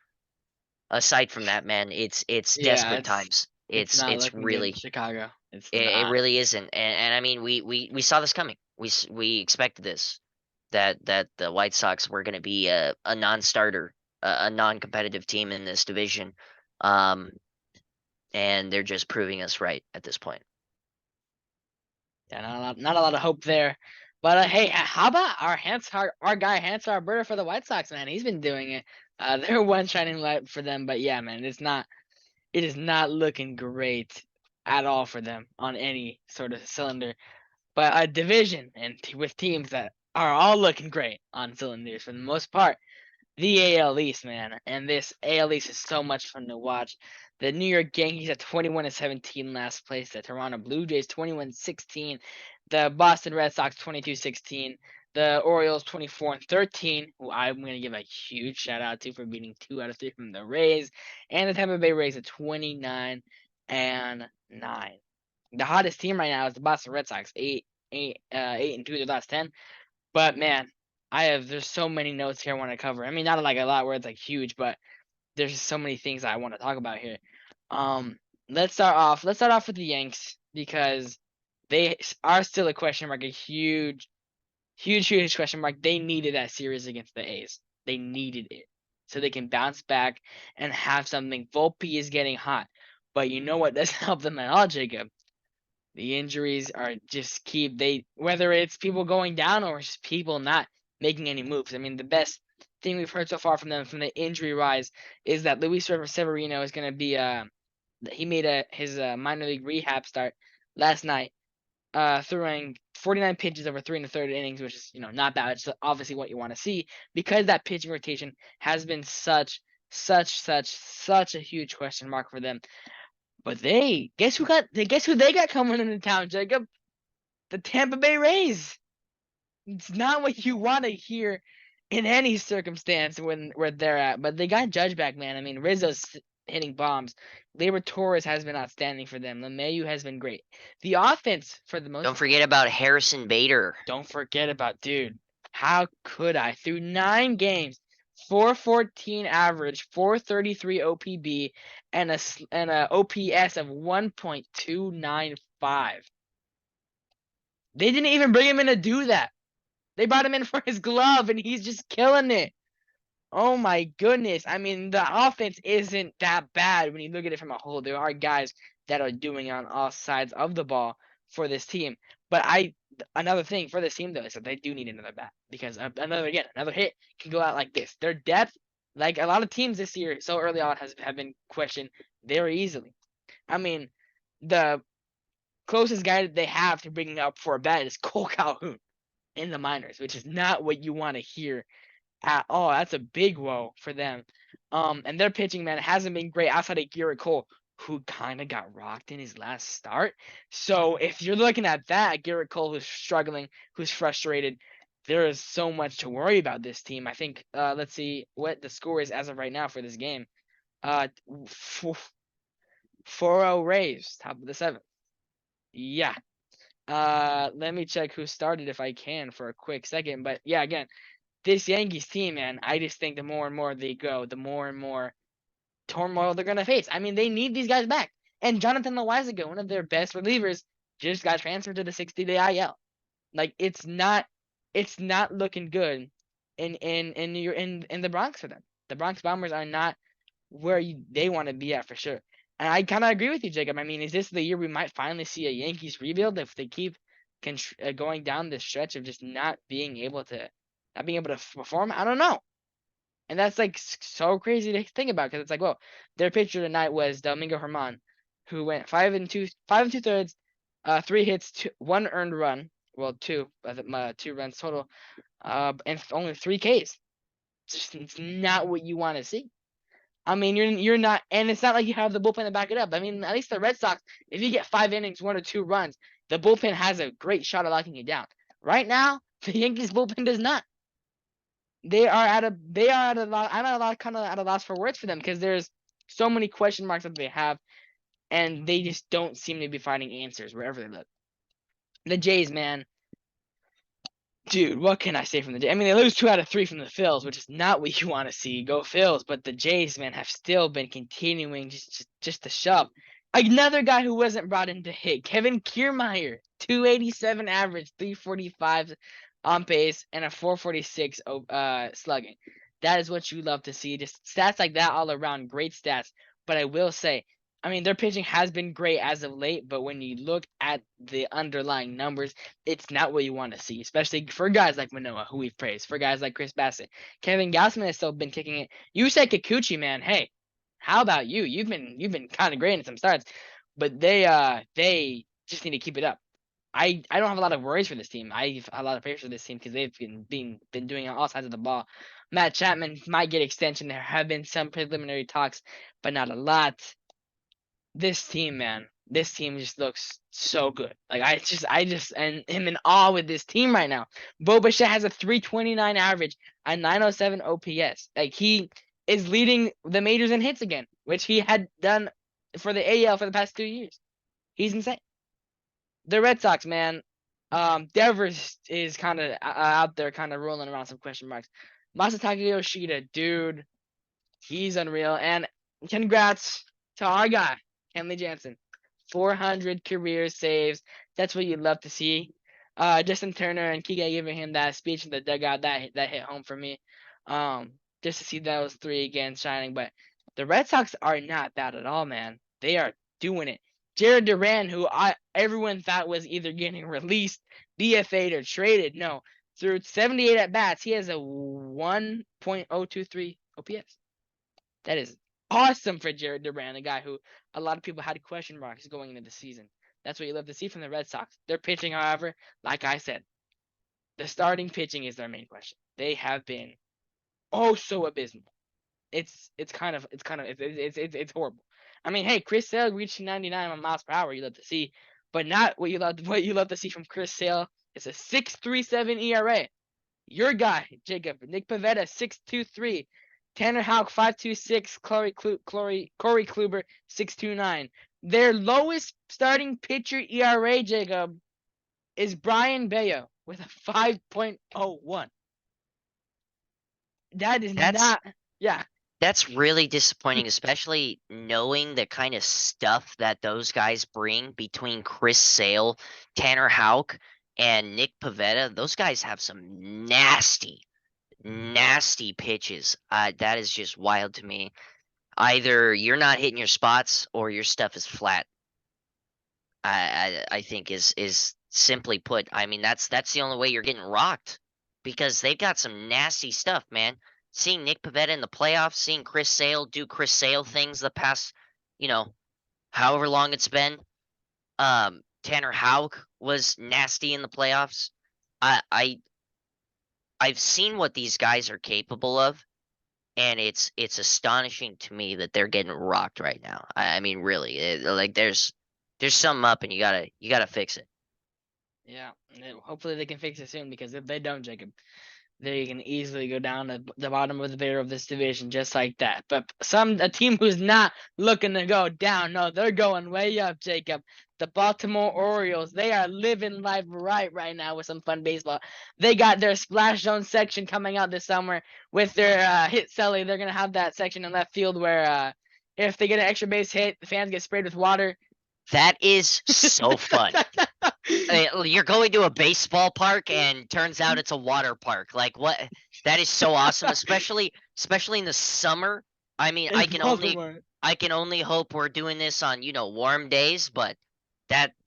B: Aside from that, man, it's
A: Yeah,
B: desperate times.
A: it's not
B: It's
A: looking good in
B: really
A: Chicago. It's
B: it
A: not.
B: really isn't. And I mean we saw this coming. We expected this that the White Sox were going to be a non-starter, a non-competitive team in this division. Um, and they're just proving us right at this point.
A: Yeah, not a lot of hope there. But hey, how about our guy Hans Alberta for the White Sox, man? He's been doing it. They're one shining light for them, but yeah, man, it is not looking great at all for them on any sort of cylinder. But a division and with teams that are all looking great on cylinders for the most part. The AL East, man, and this AL East is so much fun to watch. The New York Yankees at 21-17 last place. The Toronto Blue Jays 21-16. The Boston Red Sox 22-16. The Orioles 24-13, who I'm going to give a huge shout out to for beating 2 out of 3 from the Rays, and the Tampa Bay Rays at 29-9. The hottest team right now is the Boston Red Sox, 8-2 their last 10. But man, there's so many notes here I want to cover. I mean, not like a lot where it's like huge, but there's just so many things I want to talk about here. Let's start off. Let's start off with the Yanks because they are still a question mark, a huge question mark. They needed that series against the A's. They needed it so they can bounce back and have something. Volpe is getting hot, but you know what doesn't help them at all, Jacob? The injuries are just whether it's people going down or just people not making any moves. I mean, the best thing we've heard so far from them from the injury rise is that Luis Severino is going to be he made his minor league rehab start last night, throwing 49 pitches over 3 1/3 innings, which is not bad. It's obviously what you want to see because that pitching rotation has been such a huge question mark for them. But guess who they got coming into town, Jacob? The Tampa Bay Rays. It's not what you want to hear in any circumstance where they're at. But they got Judge back, man. I mean, Rizzo's hitting bombs. Gleyber Torres has been outstanding for them. LeMahieu has been great. The offense, for the most
B: Don't forget about Harrison Bader.
A: don't forget about, dude. How could I? Through 9 games, 414 average, 433 OPB, and a OPS of 1.295. They didn't even bring him in to do that. They brought him in for his glove, and he's just killing it. Oh my goodness. I mean, the offense isn't that bad when you look at it from a whole. There are guys that are doing it on all sides of the ball for this team. But another thing for this team though is that they do need another bat, because another hit can go out like this. Their depth, like a lot of teams this year, so early on have been questioned very easily. I mean, the closest guy that they have to bringing up for a bat is Cole Calhoun in the minors, which is not what you want to hear at all. That's a big woe for them. And their pitching, man, hasn't been great outside of Garrett Cole, who kind of got rocked in his last start. So if you're looking at that, Garrett Cole, who's struggling, who's frustrated, there is so much to worry about this team. I think, let's see what the score is as of right now for this game. 4-0 Rays, top of the seventh. Yeah. Let me check who started if I can for a quick second. But yeah, again, this Yankees team, man, I just think the more and more they go, the more and more turmoil they're gonna face. I mean, they need these guys back. And Jonathan Loaizaga, one of their best relievers, just got transferred to the 60-day IL. Like it's not looking good in the Bronx for them. The Bronx Bombers are not where they want to be at for sure. And I kind of agree with you, Jacob. I mean, is this the year we might finally see a Yankees rebuild if they keep going down this stretch of just not being able to perform? I don't know. And that's like so crazy to think about, because it's like, well, their pitcher tonight was Domingo Herman, who went 5 2/3, 3 hits, 1 earned run, well, 2 runs total, and only 3 Ks. It's not what you want to see. I mean, you're not, and it's not like you have the bullpen to back it up. I mean, at least the Red Sox, if you get 5 innings, 1 or 2 runs, the bullpen has a great shot at locking you down. Right now, the Yankees bullpen does not. They are at a lot. I'm at a lot, kind of at a loss for words for them, because there's so many question marks that they have, and they just don't seem to be finding answers wherever they look. The Jays, man, dude, what can I say from the Jays? I mean, they lose 2 out of 3 from the Phils, which is not what you want to see. Go Phils, but the Jays, man, have still been continuing just to shove. Another guy who wasn't brought in to hit, Kevin Kiermaier, 287 average, 345 on base, and a 446 slugging. That is what you love to see. Just stats like that all around, great stats. But I will say, I mean, their pitching has been great as of late, but when you look at the underlying numbers, it's not what you want to see, especially for guys like Manoah, who we've praised, for guys like Chris Bassett. Kevin Gausman has still been kicking it. You said Kikuchi, man. Hey, how about you? You've been kind of great in some starts, but they just need to keep it up. I don't have a lot of worries for this team. I have a lot of praise for this team, because they've been doing all sides of the ball. Matt Chapman might get extension. There have been some preliminary talks, but not a lot. This team, man, this team just looks so good. Like I just and am in awe with this team right now. Bo Bichette has a 329 average, a 907 OPS. Like he is leading the majors in hits again, which he had done for the AL for the past 2 years. He's insane. The Red Sox, man, Devers is kind of out there, kind of rolling around some question marks. Masataka Yoshida, dude, he's unreal. And congrats to our guy, Kenley Jansen. 400 career saves. That's what you'd love to see. Justin Turner and Kike giving him that speech in the dugout, that hit home for me. Just to see those 3 again shining. But the Red Sox are not bad at all, man. They are doing it. Jared Duran, who everyone thought was either getting released, DFA'd, or traded. No, through 78 at bats, he has a 1.023 OPS. That is awesome for Jared Duran, a guy who a lot of people had question marks going into the season. That's what you love to see from the Red Sox. Their pitching, however, like I said, the starting pitching is their main question. They have been so abysmal. It's horrible. I mean, hey, Chris Sale reaching 99 miles per hour. You love to see, but not what you love to see from Chris Sale. It's a 6.37 ERA. Your guy, Jacob, Nick Pivetta, 6.23. Tanner Houck, 5.26. Corey Kluber, 6.29. Their lowest starting pitcher ERA, Jacob, is Brian Bayo with a 5.01. That is
B: That's
A: not. Yeah.
B: that's really disappointing, especially knowing the kind of stuff that those guys bring between Chris Sale, Tanner Houck, and Nick Pavetta. Those guys have some nasty pitches. That is just wild to me. Either you're not hitting your spots or your stuff is flat. I think is simply put. I mean, that's the only way you're getting rocked because they've got some nasty stuff, man. Seeing Nick Pavetta in the playoffs, seeing Chris Sale do Chris Sale things the past, you know, however long it's been. Tanner Houck was nasty in the playoffs. I, I I've seen what these guys are capable of, and it's astonishing to me that they're getting rocked right now. I mean, really, like there's something up, and you gotta fix it.
A: Yeah. Hopefully they can fix it soon because if they don't, Jacob, they can easily go down to the bottom of the barrel of this division just like that. But a team who's not looking to go down, no, they're going way up, Jacob. The Baltimore Orioles, they are living life right now with some fun baseball. They got their splash zone section coming out this summer with their hit celly. They're gonna have that section in left field where if they get an extra base hit, the fans get sprayed with water.
B: That is so fun. You're going to a baseball park and turns out it's a water park. Like what? That is so awesome, especially in the summer. I mean,
A: In Baltimore.
B: I can only hope we're doing this on, warm days, but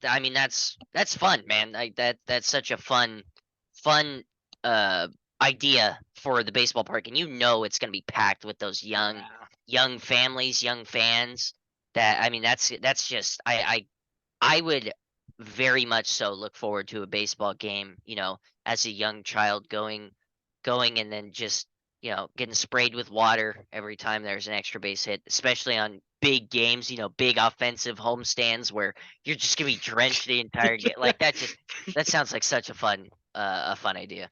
B: I mean that's fun, man. Like that's such a fun uh idea for the baseball park, and it's going to be packed with those young families, young fans. That I mean that's just I would very much so look forward to a baseball game, as a young child going and then just, getting sprayed with water every time there's an extra base hit, especially on big games, big offensive homestands where you're just gonna be drenched the entire game. Like that sounds like such a fun idea.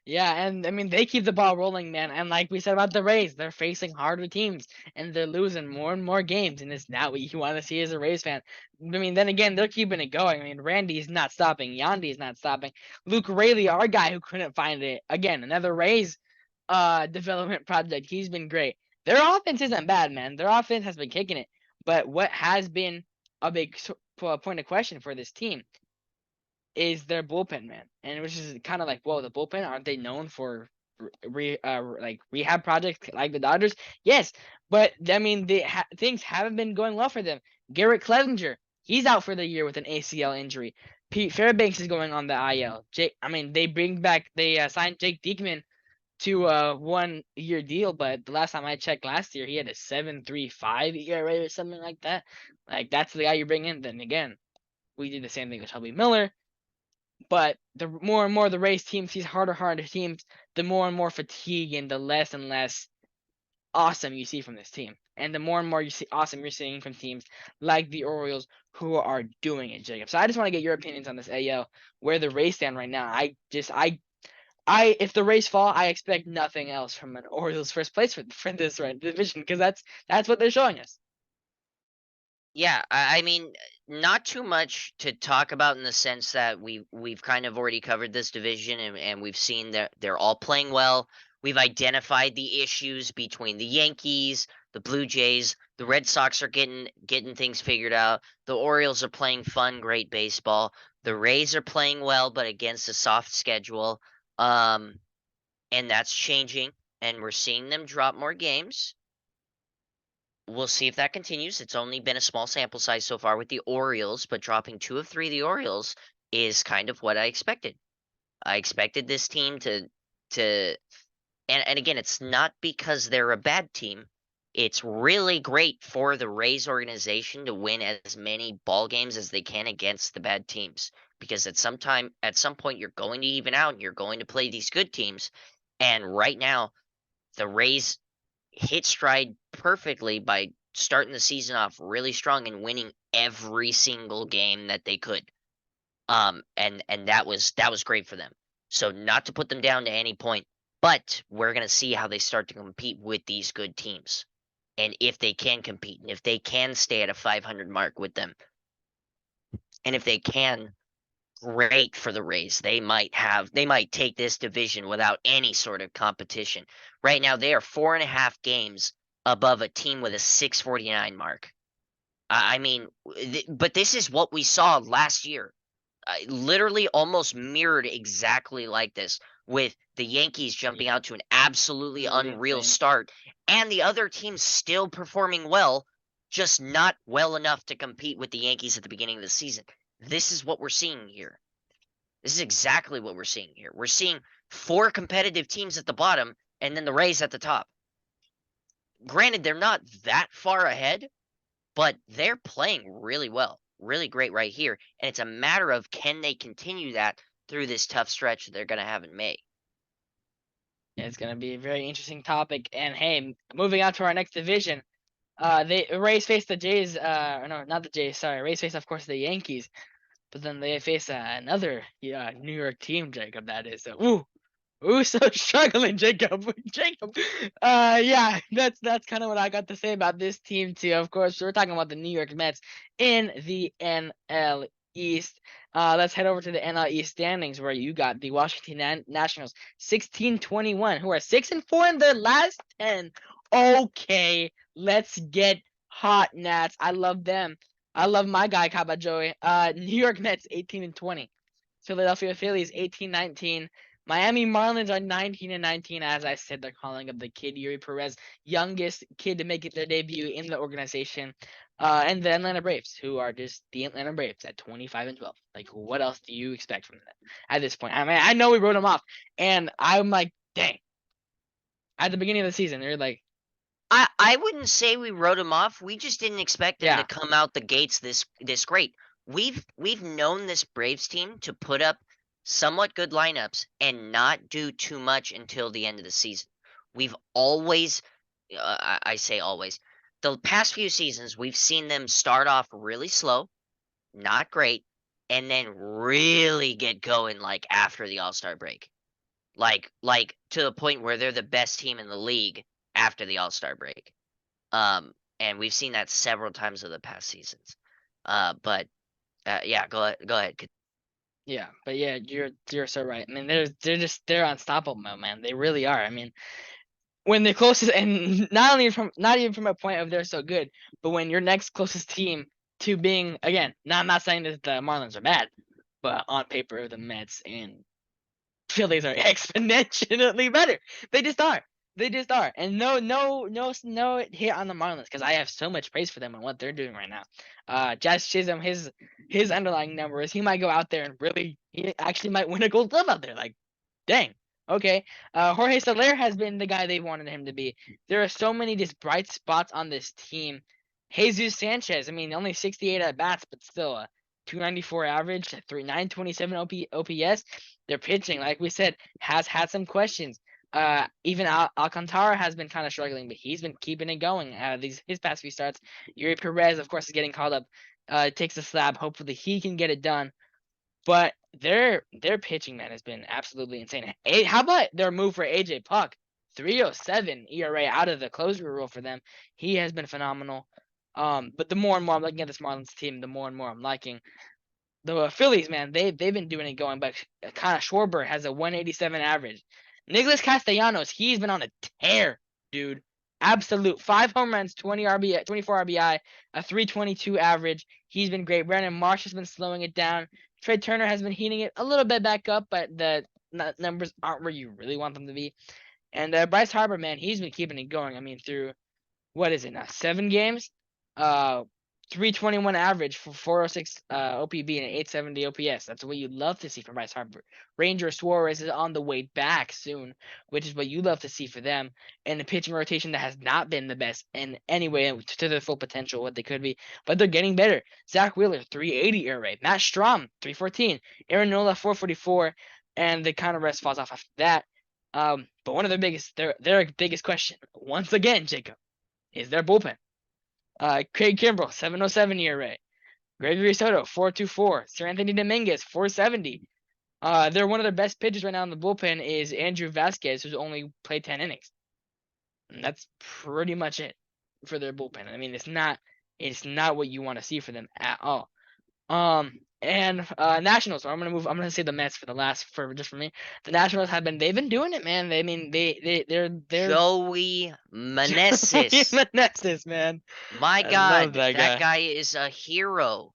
A: Yeah, and I mean they keep the ball rolling, man. And like we said about the Rays, they're facing harder teams and they're losing more and more games, and it's not what you want to see as a Rays fan. I mean, then again, they're keeping it going. I mean, Randy's not stopping, Yandy's not stopping. Luke Rayleigh, our guy who couldn't find it, again, another Rays development project. He's been great. Their offense isn't bad, man. Their offense has been kicking it. But what has been a big point of question for this team is their bullpen, man, and which is kind of like, whoa, the bullpen, aren't they known for like rehab projects like the Dodgers? Yes, but I mean, things haven't been going well for them. Garrett Clevenger, he's out for the year with an ACL injury. Pete Fairbanks is going on the IL. They signed Jake Diekman to a 1 year deal, but the last time I checked last year, he had a 7.35 ERA or something like that. Like that's the guy you bring in. Then again, we did the same thing with Shelby Miller. But the more and more the Rays team sees harder teams, the more and more fatigue and less awesome you see from this team. And the more and more you see awesome you're seeing from teams like the Orioles who are doing it, Jacob. So I just want to get your opinions on this AL, where the Rays stand right now. If the Rays fall, I expect nothing else from an Orioles first place for this division because that's what they're showing us.
B: Yeah, I mean, not too much to talk about in the sense that we've kind of already covered this division and we've seen that they're all playing well. We've identified the issues between the Yankees, the Blue Jays, the Red Sox are getting things figured out. The Orioles are playing fun, great baseball. The Rays are playing well, but against a soft schedule. Um, and that's changing, and we're seeing them drop more games. We'll see if that continues. It's only been a small sample size so far with the Orioles, but dropping 2 of 3 of the Orioles is kind of what I expected. I expected this team to and again, it's not because they're a bad team. It's really great for the Rays organization to win as many ball games as they can against the bad teams. Because at some point you're going to even out and you're going to play these good teams. And right now, the Rays hit stride perfectly by starting the season off really strong and winning every single game that they could. And that was great for them. So not to put them down to any point, but we're gonna see how they start to compete with these good teams, and if they can compete, and if they can stay at a 500 mark with them, and if they can great for the Rays. They might take this division without any sort of competition. Right now, they are 4.5 games above a team with a 649 mark. I mean, but this is what we saw last year. Literally almost mirrored exactly like this, with the Yankees jumping
A: Yeah,
B: out to an absolutely
A: really
B: unreal
A: insane.
B: start and the other teams still performing well, just not well enough to compete with the Yankees at the beginning of the season. This is what we're seeing here. This is exactly what we're seeing here. We're seeing four competitive teams at the bottom and then the Rays at the top. Granted, they're not that far ahead, but they're playing really well, really great right here. And it's a matter of, can they continue that through this tough stretch that they're going to have in May?
A: It's gonna be a very interesting topic. And hey, moving on to our next division. The Rays face the Jays. No, not the Jays. Sorry, Rays face, of course, the Yankees. But then they face another New York team, Jacob. That is. Ooh, so struggling, Jacob. Jacob. Yeah, that's kind of what I got to say about this team too. Of course, we're talking about the New York Mets in the NL East. Let's head over to the NL East standings, where you got the Washington Nationals 16-21, who are 6-4 in their last 10. Okay, let's get hot, Nats. I love them. I love my guy Cabajoy. New York Mets 18-20. Philadelphia Phillies 18-19. Miami Marlins are 19-19. As I said, they're calling up the kid Yuri Perez, youngest kid to make it their debut in the organization. And the Atlanta Braves, who are just the Atlanta Braves at 25-12. Like, what else do you expect from them at this point? I mean, I know we wrote them off, and I'm like, dang. At the beginning of the season, they're like,
B: I wouldn't say we wrote them off. We just didn't expect them to
A: yeah,
B: come out the gates this great. We've known this Braves team to put up somewhat good lineups and not do too much until the end of the season. We've always, I say always, the past few seasons we've seen them start off really slow, not great, and then really get going like after the All-Star break. Like to the point where they're the best team in the league after the All-Star break. And we've seen that several times over the past seasons. But yeah, go ahead.
A: yeah, but yeah, you're so right. I mean, they're unstoppable, man. They really are. I mean, when the closest, and not even from a point of they're so good, but when your next closest team to being, again, I'm not saying that the Marlins are bad, but on paper the Mets and Phillies are exponentially better. They just are. They just are. And no hit on the Marlins, because I have so much praise for them and what they're doing right now. Jazz Chisholm, his underlying numbers, he might go out there and really, he actually might win a Gold Glove out there. Like, dang. Okay. Jorge Soler has been the guy they wanted him to be. There are so many just bright spots on this team. Jesus Sanchez, I mean, only 68 at bats, but still a 294 average, 927 OPS. Their pitching, like we said, has had some questions. Even Alcantara has been kind of struggling, but he's been keeping it going. His past few starts. Yuri Perez, of course, is getting called up. Takes a slab. Hopefully, he can get it done. But their pitching, man, has been absolutely insane. How about their move for AJ Puck? 307 ERA out of the closer role for them. He has been phenomenal. But the more and more I'm looking at this Marlins team, the more and more I'm liking the Phillies, man. They've been doing it going, but kind of Schwarber has a 187 average. Nicholas Castellanos, he's been on a tear, dude. Absolute 5 home runs, 24 RBI, a 322 average. He's been great. Brandon Marsh has been slowing it down. Trey Turner has been heating it a little bit back up, but the numbers aren't where you really want them to be. And Bryce Harper, man, he's been keeping it going. I mean, through what is it now? 7 games? Uh 321 average for 406 OPB and 870 OPS. That's what you love to see from Bryce Harper. Ranger Suarez is on the way back soon, which is what you love to see for them. And the pitching rotation that has not been the best in any way to their full potential, what they could be, but they're getting better. Zach Wheeler, 380 ERA. Matt Strom, 314. Aaron Nola, 444. And the kind of rest falls off after that. But one of their biggest question, once again, Jacob, is their bullpen. Craig Kimbrell, 707 ERA. Gregory Soto, 424. Sir Anthony Dominguez, 470. They're one of their best pitchers right now in the bullpen is Andrew Vasquez, who's only played 10 innings. And that's pretty much it for their bullpen. I mean, it's not what you want to see for them at all. And Nationals. So I'm gonna say the Mets for the last for just for me. The Nationals they've been doing it, man. They're
B: Joey
A: Joey
B: Meneses.
A: Meneses, man.
B: My
A: I love
B: God,
A: that
B: that
A: guy.
B: guy is a hero.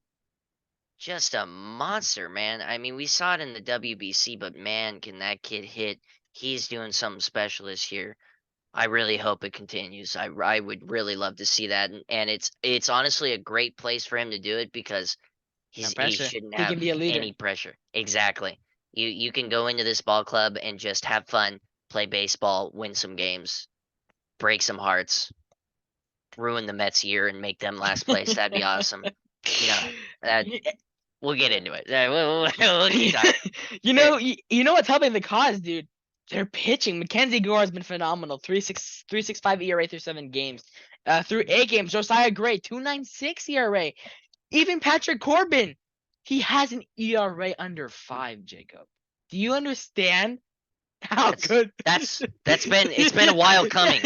B: Just a monster, man. I mean, we saw it in the WBC, but man, can that kid hit. He's doing something special this year. I really hope it continues. I would really love to see that, and it's honestly a great place for him to do it because
A: No
B: he
A: pressure.
B: shouldn't
A: He can be a
B: have
A: leader.
B: any pressure. Exactly. You can go into this ball club and just have fun, play baseball, win some games, break some hearts, ruin the Mets year and make them last place. That'd be awesome. You know, that we'll get into it. We'll keep talking.
A: You know what's helping the cause, dude? Their pitching. Mackenzie Gore has been phenomenal. 3.65 ERA through 7 games. Through 8 games, Josiah Gray 2.96 ERA. Even Patrick Corbin, he has an ERA under 5. Jacob, do you understand how
B: That's
A: good?
B: that's been it's been a while coming.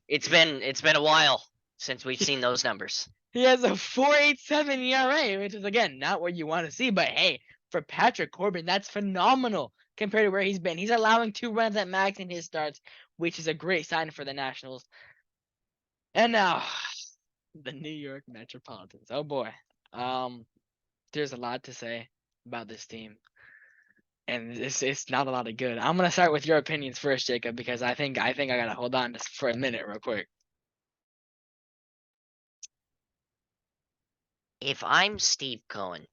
B: It's been a while since we've seen those numbers.
A: He has a 4.87 ERA, which is again not what you want to see. But hey, for Patrick Corbin, that's phenomenal compared to where he's been. He's allowing 2 runs at max in his starts, which is a great sign for the Nationals. And now, the New York Metropolitans. Oh boy, um, there's a lot to say about this team, and it's not a lot of good. I'm gonna start with your opinions first, Jacob, because I think I gotta hold on just for a minute, real quick.
B: If I'm Steve Cohen,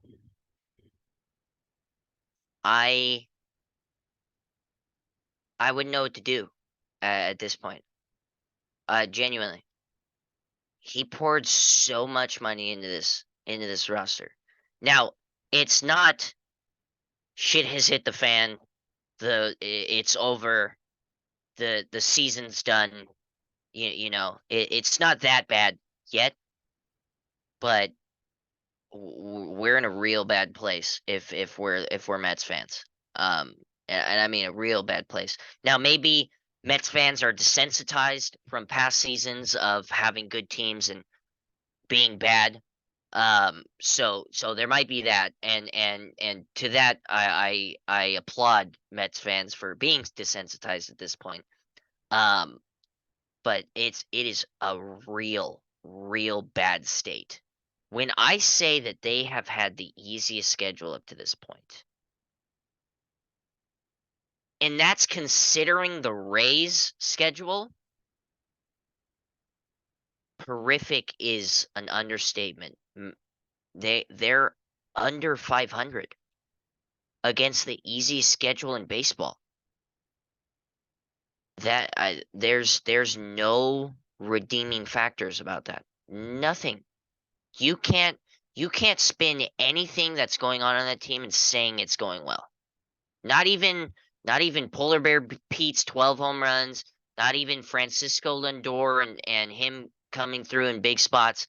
B: I I would know what to do at this point. Genuinely, he poured so much money into this roster. Now, it's not shit has hit the fan. It's over. The season's done. It's not that bad yet, but we're in a real bad place if we're Mets fans. And I mean a real bad place. Now maybe Mets fans are desensitized from past seasons of having good teams and being bad. So there might be that, and to that I applaud Mets fans for being desensitized at this point. Um, but it is a real bad state. When I say that they have had the easiest schedule up to this point, and that's considering the Rays schedule, horrific is an understatement. They're under 500 against the easiest schedule in baseball. There's no redeeming factors about that. Nothing. You can't you can't spin anything that's going on that team and saying it's going well. Not even not even Polar Bear Pete's 12 home runs, not even Francisco Lindor and him coming through in big spots.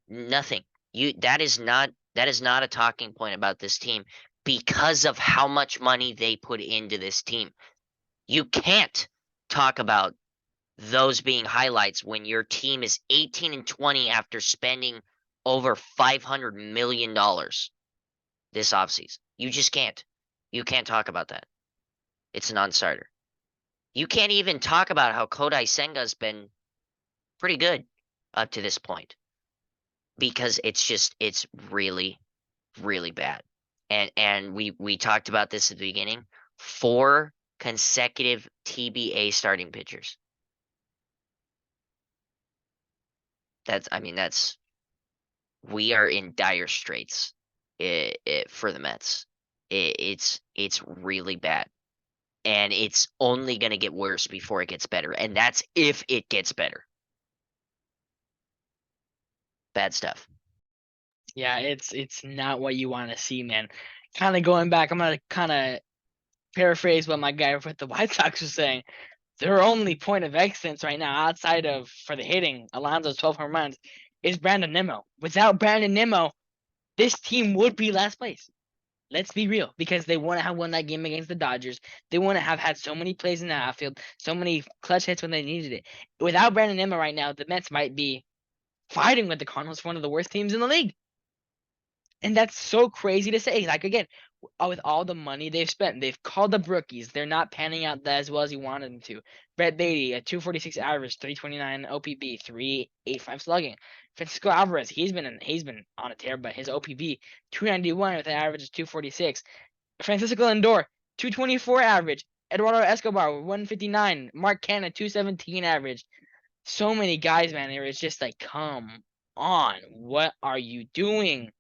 B: Nothing. That is not a talking point about this team because of how much money they put into this team. You can't talk about those being highlights when your team is 18-20 after spending over $500 million this offseason. You just can't. You can't talk about that. It's a non-starter. You can't even talk about how Kodai Senga's been pretty good up to this point because it's really bad. And we talked about this at the beginning. 4 consecutive TBA starting pitchers. That's we are in dire straits for the Mets. It's really bad, and it's only going to get worse before it gets better, and that's if it gets better. Bad stuff.
A: Yeah, it's not what you want to see, man. Kind of going back, I'm gonna kind of paraphrase what my guy with the White Sox was saying. Their only point of excellence right now, outside of for the hitting, Alonso's 12 home runs, is Brandon Nimmo. Without Brandon Nimmo, this team would be last place. Let's be real, because they wouldn't have won that game against the Dodgers. They wouldn't have had so many plays in the outfield, so many clutch hits when they needed it. Without Brandon Nimmo right now, the Mets might be fighting with the Cardinals for one of the worst teams in the league. And that's so crazy to say. Like, again, with all the money they've spent, they've called up rookies. They're not panning out as well as you wanted them to. Brett Beatty, a 246 average, 329 OPB, 385 slugging. Francisco Alvarez, he's been on a tear, but his OPB 291 with an average of 246. Francisco Lindor, 224 average. Eduardo Escobar, 159. Mark Cannon, 217 average. So many guys, man. It's just like, come on, what are you doing?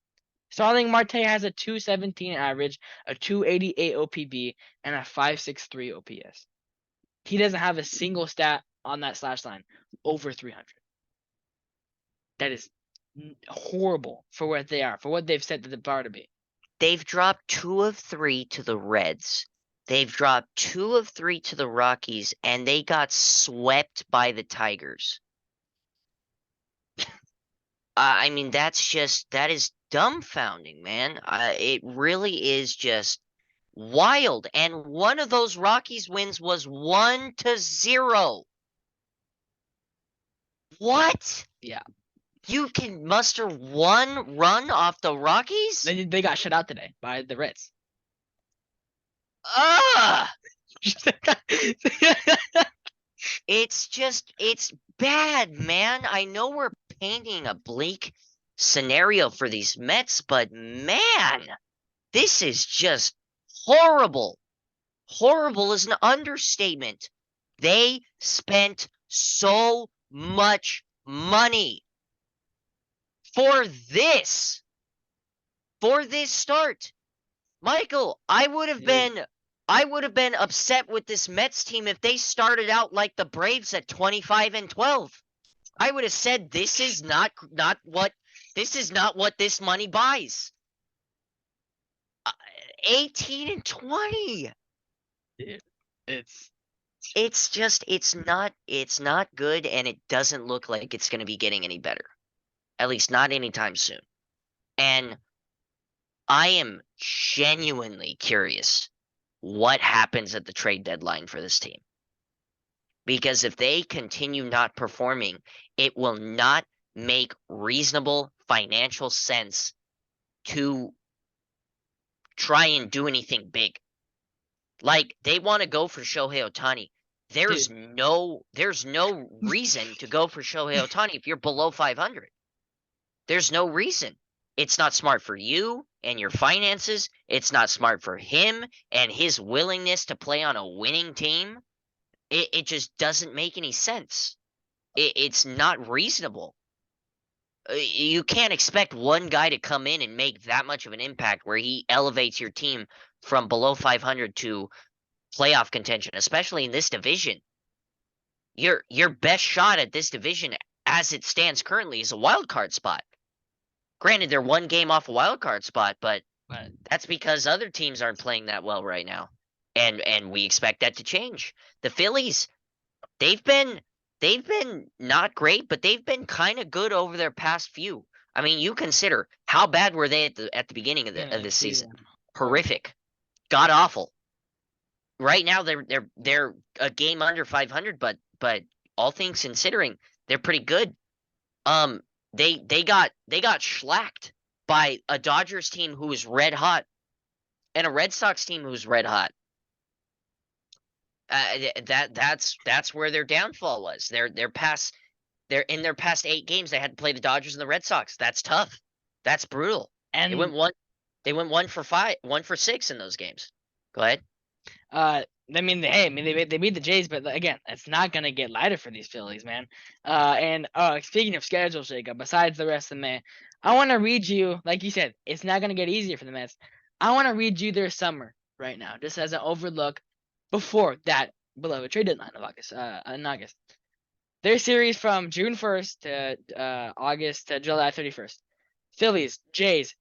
A: Starling Marte has a 217 average, a 288 OPB, and a 563 OPS. He doesn't have a single stat on that slash line over 300. That is horrible for what they are, for what they've set the bar to be.
B: They've dropped 2 of 3 to the Reds. They've dropped 2 of 3 to the Rockies, and they got swept by the Tigers. I mean, that is dumbfounding, man. It really is just wild. And one of those Rockies wins was 1-0. What?
A: Yeah.
B: You can muster 1 run off the Rockies?
A: They got shut out today by the Reds.
B: Ugh! It's bad, man. I know we're painting a bleak scenario for these Mets, but man, this is just horrible. Horrible is an understatement. They spent so much money for this start. Michael, I would have been upset with this Mets team if they started out like the Braves at 25-12. I would have said this is not what this money buys. 18-20. It's not good, and it doesn't look like it's going to be getting any better. At least not anytime soon. And I am genuinely curious what happens at the trade deadline for this team. Because if they continue not performing, it will not make reasonable financial sense to try and do anything big. Like, they want to go for Shohei Ohtani. There's no reason to go for Shohei Ohtani if you're below 500. There's no reason. It's not smart for you and your finances. It's not smart for him and his willingness to play on a winning team. It just doesn't make any sense. It's not reasonable. You can't expect one guy to come in and make that much of an impact where he elevates your team from below 500 to playoff contention, especially in this division. Your best shot at this division as it stands currently is a wild card spot. Granted, they're 1 game off a wild card spot, but that's because other teams aren't playing that well right now. And we expect that to change. The Phillies, they've been not great, but they've been kind of good over their past few. I mean, you consider how bad were they at the beginning of this season? Horrific. God awful. Right now they're a game under 500, but all things considering, they're pretty good. They got shellacked by a Dodgers team who was red hot and a Red Sox team who's red hot. That's where their downfall was. They're in their past 8 games they had to play the Dodgers and the Red Sox. That's tough. That's brutal. And they went 1 for 5, 1 for 6 in those games. Go ahead.
A: They beat the Jays, but again, it's not gonna get lighter for these Phillies, man. And speaking of schedule shakeup, besides the rest of May, I want to read you, like you said, it's not gonna get easier for the Mets. I want to read you their summer right now, just as an overlook before that beloved trade deadline of August. In August, their series from June 1st to August to July 31st: Phillies, Jays,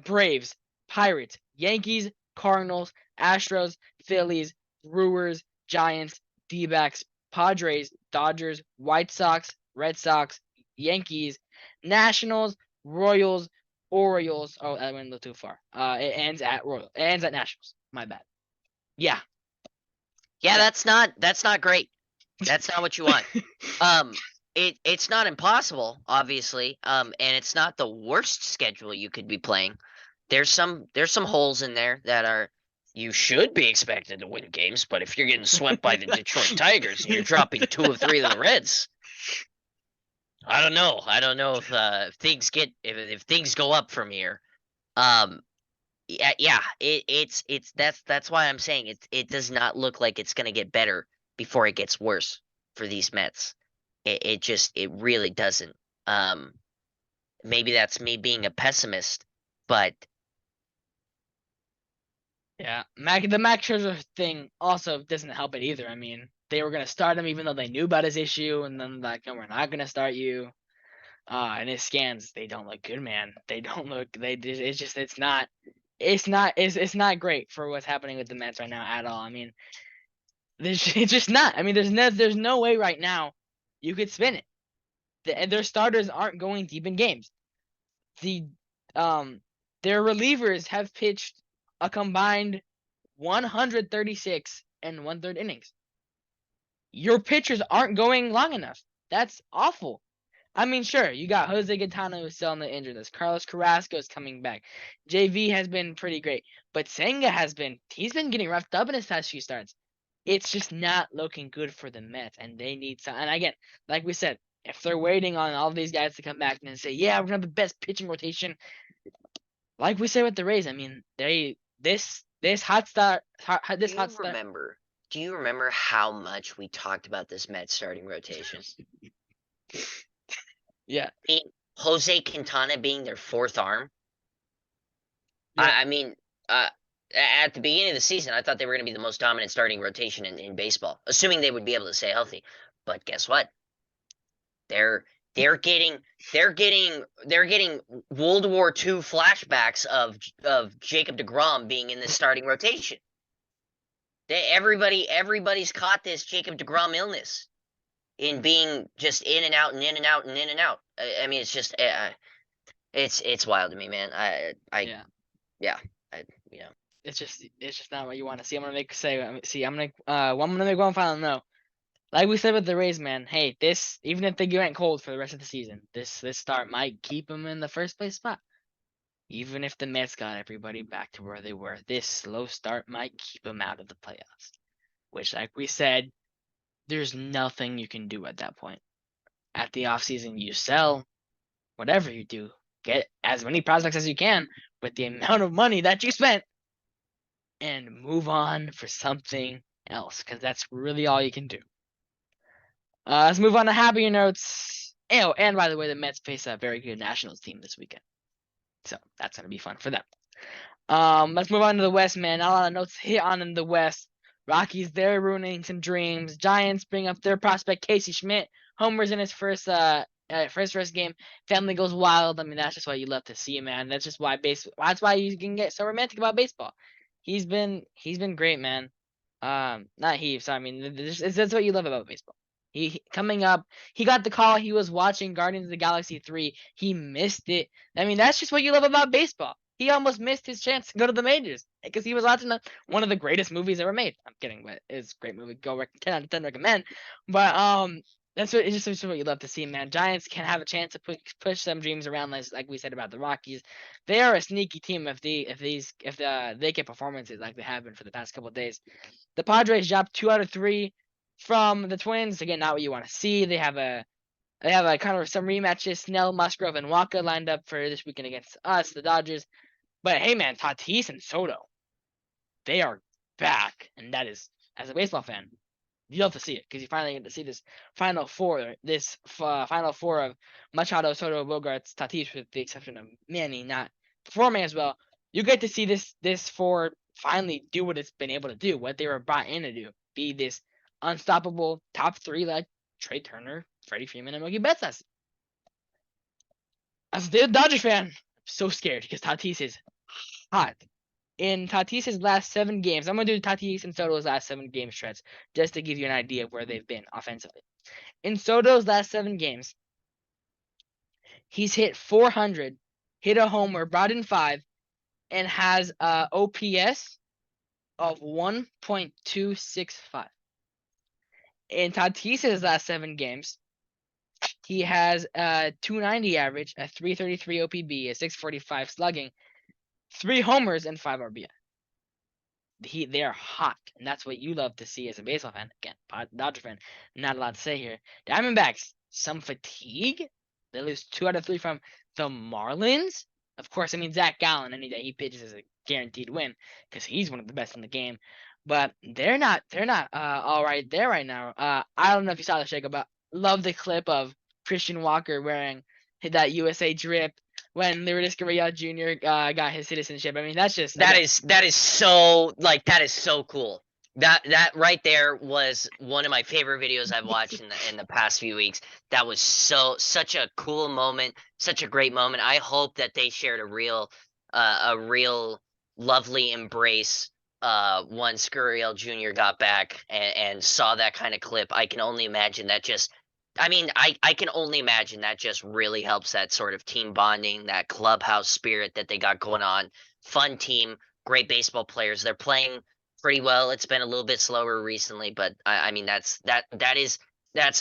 A: Braves, Pirates, Yankees, Cardinals, Astros, Phillies, Brewers, Giants, D-backs, Padres, Dodgers, White Sox, Red Sox, Yankees, Nationals, Royals, Orioles. Oh, that went a little too far. It ends at Nationals. My bad.
B: Yeah, that's not great. That's not what you want. It's not impossible, obviously. And it's not the worst schedule you could be playing. There's some holes in there that are you should be expected to win games, but if you're getting swept by the Detroit Tigers and you're dropping two of three to the Reds, I don't know. I don't know if things get if things go up from here. Um, yeah, it's that's why I'm saying it does not look like it's gonna get better before it gets worse for these Mets. It really doesn't. Um, maybe that's me being a pessimist, but
A: Yeah, the Max Scherzer thing also doesn't help it either. I mean, they were gonna start him even though they knew about his issue, and then like, no, we're not gonna start you. And his scans, they don't look good, man. They don't look. It's just it's not great for what's happening with the Mets right now at all. I mean, it's just not. I mean, there's no way right now you could spin it. Their starters aren't going deep in games. The um their relievers have pitched a combined 136 and 1/3 innings. Your pitchers aren't going long enough. That's awful. I mean, sure, you got Jose Quintana who's still on the injured list. Carlos Carrasco is coming back. JV has been pretty great, but Senga he's been getting roughed up in his past few starts. It's just not looking good for the Mets, and they need some. And again, like we said, if they're waiting on all these guys to come back and say, yeah, we're gonna have the best pitching rotation, like we said with the Rays, I mean, this hot start,
B: do
A: this
B: you
A: hot start.
B: remember? Do you remember how much we talked about this Mets starting rotation?
A: Yeah,
B: Jose Quintana being their fourth arm.
A: yeah,
B: I mean, uh, at the beginning of the season, I thought they were going to be the most dominant starting rotation in baseball, assuming they would be able to stay healthy. But guess what? They're they're getting they're getting World War II flashbacks of Jacob deGrom being in this starting rotation. Everybody's caught this Jacob deGrom illness in being just in and out and in and out and in and out. I mean, it's just it's wild to me, man.
A: yeah.
B: Yeah, I, you know.
A: It's just not what you want to see. I'm gonna make one final note. Like we said with the Rays, man. Hey, this even if they went cold for the rest of the season, this start might keep them in the first place spot. Even if the Mets got everybody back to where they were, this slow start might keep them out of the playoffs. Which, like we said, there's nothing you can do at that point. At the offseason, you sell whatever you do, get as many prospects as you can with the amount of money that you spent, and move on for something else, because that's really all you can do. Let's move on to happier notes. Oh, and by the way, the Mets face a very good Nationals team this weekend, so that's gonna be fun for them. Let's move on to the West, man. Not a lot of notes hit on in the West. Rockies, they're ruining some dreams. Giants bring up their prospect Casey Schmidt. Homers in his first game. Family goes wild. I mean, that's just what you love to see, man. That's just why That's why you can get so romantic about baseball. He's been great, man. Not he. So I mean, that's what you love about baseball. Coming up, he got the call. He was watching Guardians of the Galaxy 3. He missed it. I mean, that's just what you love about baseball. He almost missed his chance to go to the majors because he was watching one of the greatest movies ever made. I'm kidding, but it's a great movie. 10 out of 10 recommend. But it's just what you love to see, man. Giants can have a chance to push some dreams around, like we said about the Rockies. They are a sneaky team if they get performances like they have been for the past couple of days. The Padres dropped 2 out of 3 from the Twins. Again, not what you want to see. They have a kind of some rematches. Snell, Musgrove, and Waka lined up for this weekend against us, the Dodgers. But hey, man, Tatis and Soto, they are back, and that is, as a baseball fan, you love to see it because you finally get to see this final four of Machado, Soto, Bogarts, Tatis, with the exception of Manny not performing as well. You get to see this four finally do what it's been able to do, what they were brought in to do, be this unstoppable top three like Trey Turner, Freddie Freeman, and Mookie Betts. As a Dodger fan, I'm so scared because Tatis is hot. In Tatis's last 7 games, I'm going to do Tatis and Soto's last 7 game stretch just to give you an idea of where they've been offensively. In Soto's last 7 games, he's hit 400, hit a homer, brought in 5, and has OPS of 1.265. In Tatis's last 7 games, He has a 290 average, a 333 OPB, a 645 slugging, 3 homers, and 5 RBI. They are hot, and that's what you love to see as a baseball fan. Again, Dodger fan, not a lot to say here. Diamondbacks, some fatigue. They lose 2 out of 3 from the Marlins. Of course, I mean Zach Gallen. Any day he pitches is a guaranteed win because he's one of the best in the game. But they're not all right there right now. I don't know if you saw the shake, but love the clip of Christian Walker wearing that USA drip when Lourdes Gurriel Jr. Got his citizenship. I mean, that's just
B: That
A: again,
B: is so that is so cool. That right there was one of my favorite videos I've watched in the past few weeks. That was such a cool moment, such a great moment. I hope that they shared a real lovely embrace once Gurriel Jr. got back and saw that kind of clip. I can only imagine that just I mean, I can only imagine that just really helps that sort of team bonding, that clubhouse spirit that they got going on. Fun team, great baseball players. They're playing pretty well. It's been a little bit slower recently, but I mean that's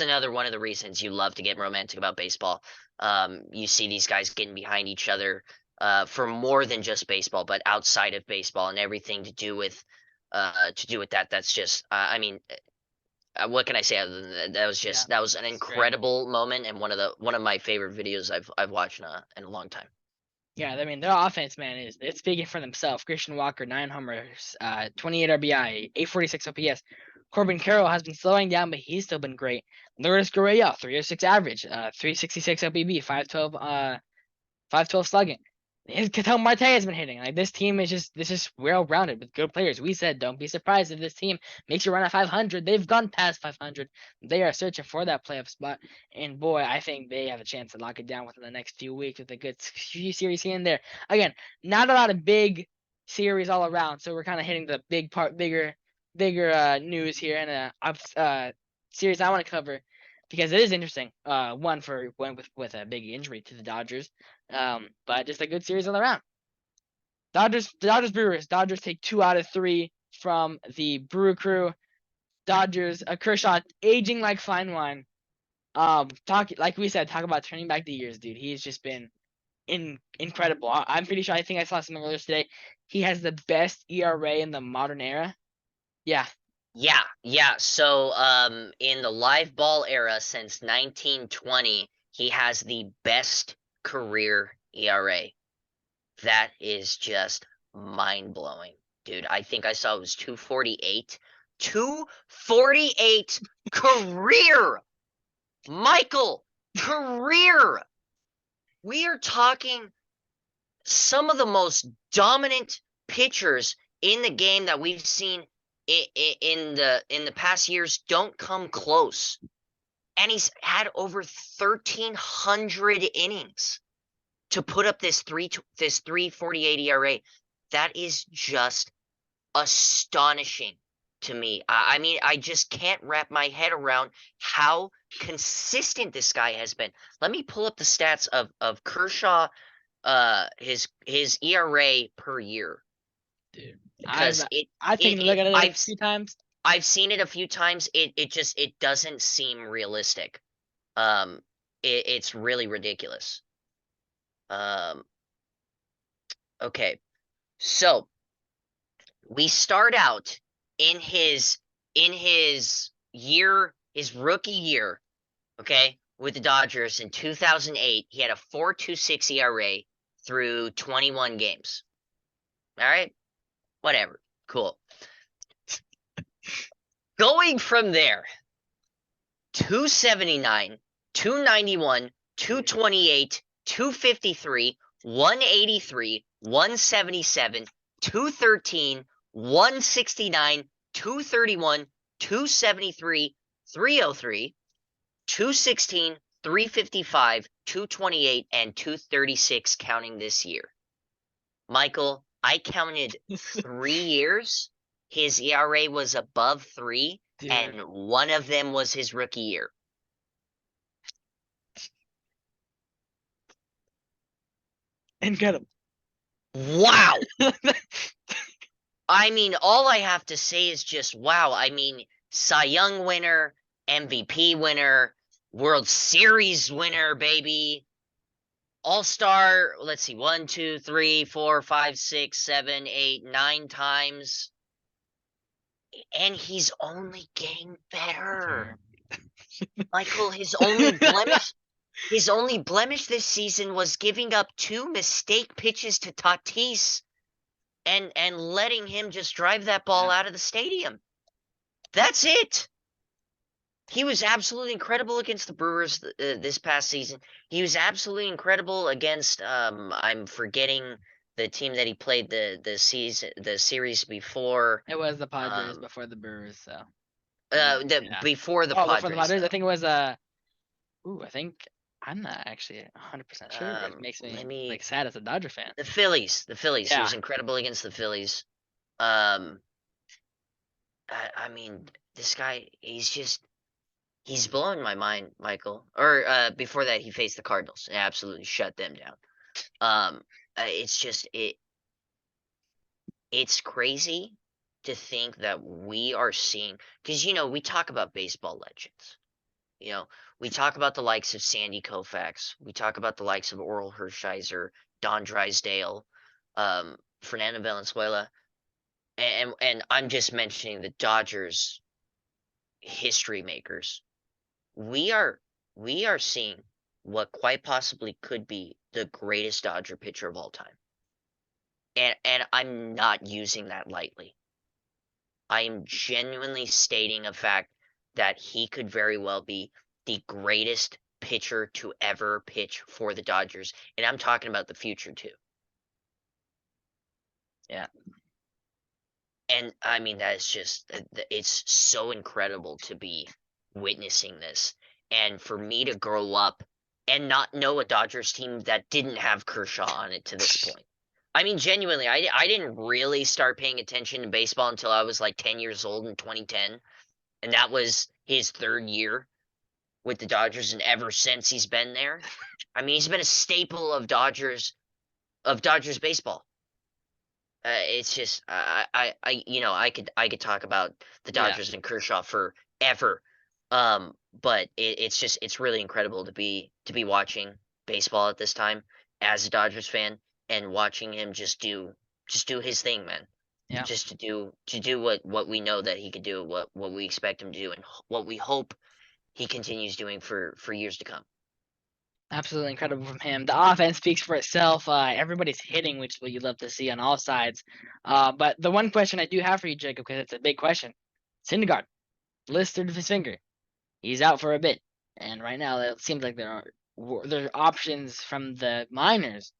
B: another one of the reasons you love to get romantic about baseball. You see these guys getting behind each other for more than just baseball, but outside of baseball and everything to do with that. That's just I mean what can I say other than that?
A: yeah,
B: That was an
A: it's great.
B: incredible moment and one of my favorite videos I've watched in a long time.
A: Yeah, I mean their offense, man, is it's speaking for themselves. Christian Walker, 9 homers, 28 RBI, 846 OPS. Corbin Carroll has been slowing down, but he's still been great. Lourdes Gurriel, 306 average, 366 OPB, 512 slugging. His Ketel Marte has been hitting. Like this team is just well rounded with good players. We said don't be surprised if this team makes you run at 500. They've gone past 500. They are searching for that playoff spot, and boy, I think they have a chance to lock it down within the next few weeks with a good few series here and there. Again, not a lot of big series all around, so we're kind of hitting the bigger news here and series I want to cover because it is interesting. One for one with a big injury to the Dodgers. But just a good series all around. Dodgers Brewers. Dodgers take 2 out of 3 from the Brew Crew. Dodgers, Kershaw aging like fine wine. Talk like we said, talk about turning back the years, dude. He's just been incredible. I'm pretty sure. I think I saw something earlier today. He has the best ERA in the modern era. Yeah,
B: Yeah. So in the live ball era since 1920, he has the best career ERA. That is just mind-blowing. Dude, I think I saw it was 248. 248 career. Michael, career. We are talking some of the most dominant pitchers in the game that we've seen in the past years don't come close. And he's had over 1,300 innings to put up this 3.48 ERA. That is just astonishing to me. I mean, I just can't wrap my head around how consistent this guy has been. Let me pull up the stats of Kershaw, his ERA per year
A: dude.
B: because
A: I've taken a look at it a
B: I've
A: few times.
B: I've seen it a few times. It doesn't seem realistic. It's really ridiculous. Okay, so we start out in his his rookie year, okay, with the Dodgers in 2008. He had a 4.26 ERA through 21 games. All right, whatever, cool. Going from there, 279, 291, 228, 253, 183, 177, 213, 169, 231, 273, 303, 216, 355, 228, and 236 counting this year. Michael, I counted 3 years. His ERA was above 3,
A: Dude.
B: and one of them was his rookie year.
A: Incredible.
B: Wow. I mean, all I have to say is just wow. I mean, Cy Young winner, MVP winner, World Series winner, baby. All-star, let's see, 1, 2, 3, 4, 5, 6, 7, 8, 9 times. And he's only getting better. Michael, his only blemish this season was giving up 2 mistake pitches to Tatis and letting him just drive that ball out of the stadium. That's it. He was absolutely incredible against the Brewers this past season. He was absolutely incredible against I'm forgetting the team that he played the series before.
A: It was the Padres before the Brewers, so.
B: Before the
A: Before the
B: Padres,
A: Padres, I
B: though.
A: think it was I think I'm not actually 100% sure. It makes me like sad as a Dodger fan.
B: The Phillies. He
A: Yeah.
B: was incredible against the Phillies. I mean, this guy, he's blowing my mind, Michael. Or before that, he faced the Cardinals and absolutely shut them down. It's just it's crazy to think that we are seeing, because we talk about baseball legends. We talk about the likes of Sandy Koufax. We talk about the likes of Oral Hershiser, Don Drysdale, Fernando Valenzuela, and I'm just mentioning the Dodgers history makers. We are seeing what quite possibly could be the greatest Dodger pitcher of all time. And I'm not using that lightly. I am genuinely stating a fact that he could very well be the greatest pitcher to ever pitch for the Dodgers. And I'm talking about the future too.
A: Yeah.
B: And I mean, that is just, it's so incredible to be witnessing this. And for me to grow up and not know a Dodgers team that didn't have Kershaw on it to this point. I mean, genuinely, I didn't really start paying attention to baseball until I was like 10 years old in 2010. And that was his 3rd year with the Dodgers. And ever since he's been there, I mean, he's been a staple of Dodgers baseball. It's just I could talk about the Dodgers and Kershaw forever. But it's really incredible to be watching baseball at this time as a Dodgers fan and watching him just do his thing, man.
A: Yeah.
B: Just to do what we know that he could do, what we expect him to do, and what we hope he continues doing for years to come.
A: Absolutely incredible from him. The offense speaks for itself. Everybody's hitting, which is what you love to see on all sides. But the one question I do have for you, Jacob, because it's a big question. Syndergaard, blistered his finger. He's out for a bit. And right now, it seems like there are options from the minors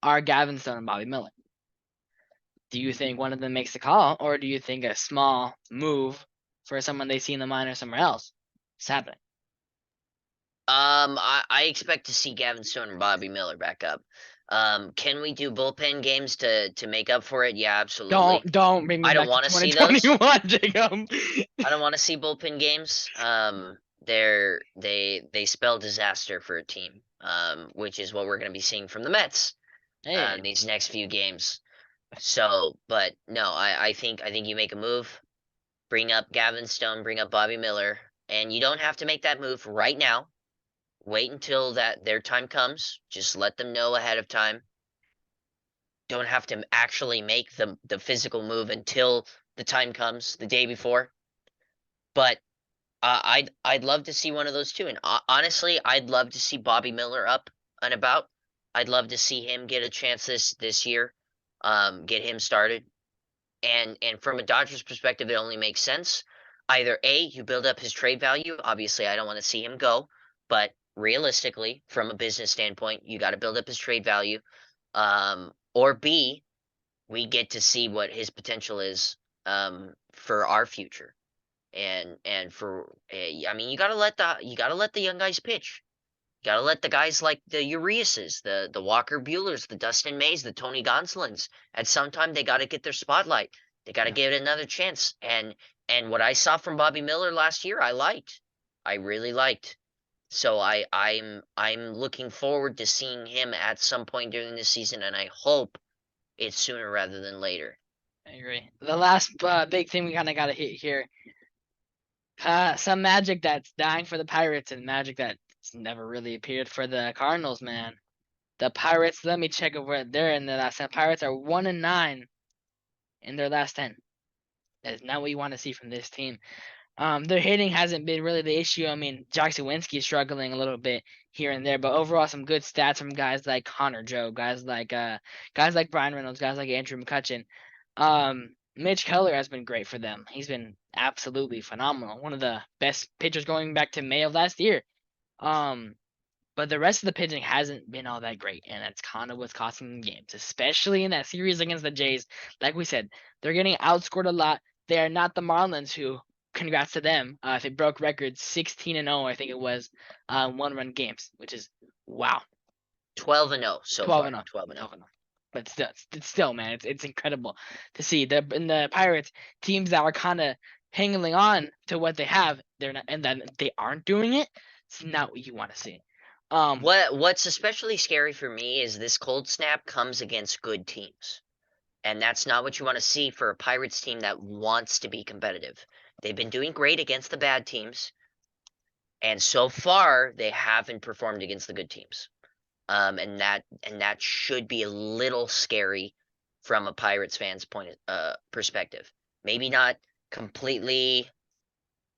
A: are Gavin Stone and Bobby Miller. Do you think one of them makes the call, or do you think a small move for someone they see in the minors somewhere else is happening?
B: I expect to see Gavin Stone and Bobby Miller back up. Can we do bullpen games to make up for it? Yeah, absolutely.
A: Don't bring me
B: I don't
A: back to
B: want to see those.
A: 2021, Jacob.
B: I don't want to see bullpen games. They spell disaster for a team. Which is what we're going to be seeing from the Mets.
A: Hey.
B: These next few games. So, but no, I think you make a move, bring up Gavin Stone, bring up Bobby Miller, and you don't have to make that move right now. Wait until their time comes. Just let them know ahead of time. Don't have to actually make the physical move until the time comes the day before. But I'd love to see one of those two. And honestly, I'd love to see Bobby Miller up and about. I'd love to see him get a chance this year, get him started. And from a Dodgers perspective, it only makes sense. Either A, you build up his trade value. Obviously, I don't want to see him go, but realistically, from a business standpoint, you got to build up his trade value. Or B, we get to see what his potential is for our future. And for I mean, you got to let the young guys pitch. You got to let the guys like the Uriases, the Walker Buehlers, the Dustin Mays, the Tony Gonsolins. At some time, they got to get their spotlight. They got to give it another chance. And what I saw from Bobby Miller last year, I liked. I really liked. So I'm looking forward to seeing him at some point during this season, and I hope it's sooner rather than later.
A: I agree. The last big thing we kind of got to hit here. Some magic that's dying for the Pirates and magic that's never really appeared for the Cardinals, man. The Pirates, let me check where they're in their last 10. Pirates are 1-9 in their last 10. That is not what you want to see from this team. Their hitting hasn't been really the issue. I mean, Jock Sawinski is struggling a little bit here and there, but overall some good stats from guys like Connor Joe, guys like Brian Reynolds, guys like Andrew McCutcheon. Mitch Keller has been great for them. He's been absolutely phenomenal. One of the best pitchers going back to May of last year. But the rest of the pitching hasn't been all that great, and that's kind of what's costing them games, especially in that series against the Jays. Like we said, they're getting outscored a lot. They are not the Marlins, who, congrats to them, they broke records 16-0, I think it was, one-run games, which is wow.
B: 12-0 so
A: 12
B: far.
A: and 0.
B: 12 and 0.
A: 12 and 0. But still, man, it's incredible to see the Pirates teams that are kind of hanging on to what they have. They're not, and then they aren't doing it. It's not what you want to see.
B: What's especially scary for me is this cold snap comes against good teams. And that's not what you want to see for a Pirates team that wants to be competitive. They've been doing great against the bad teams, and so far they haven't performed against the good teams. And that should be a little scary from a Pirates fan's perspective. Maybe not completely,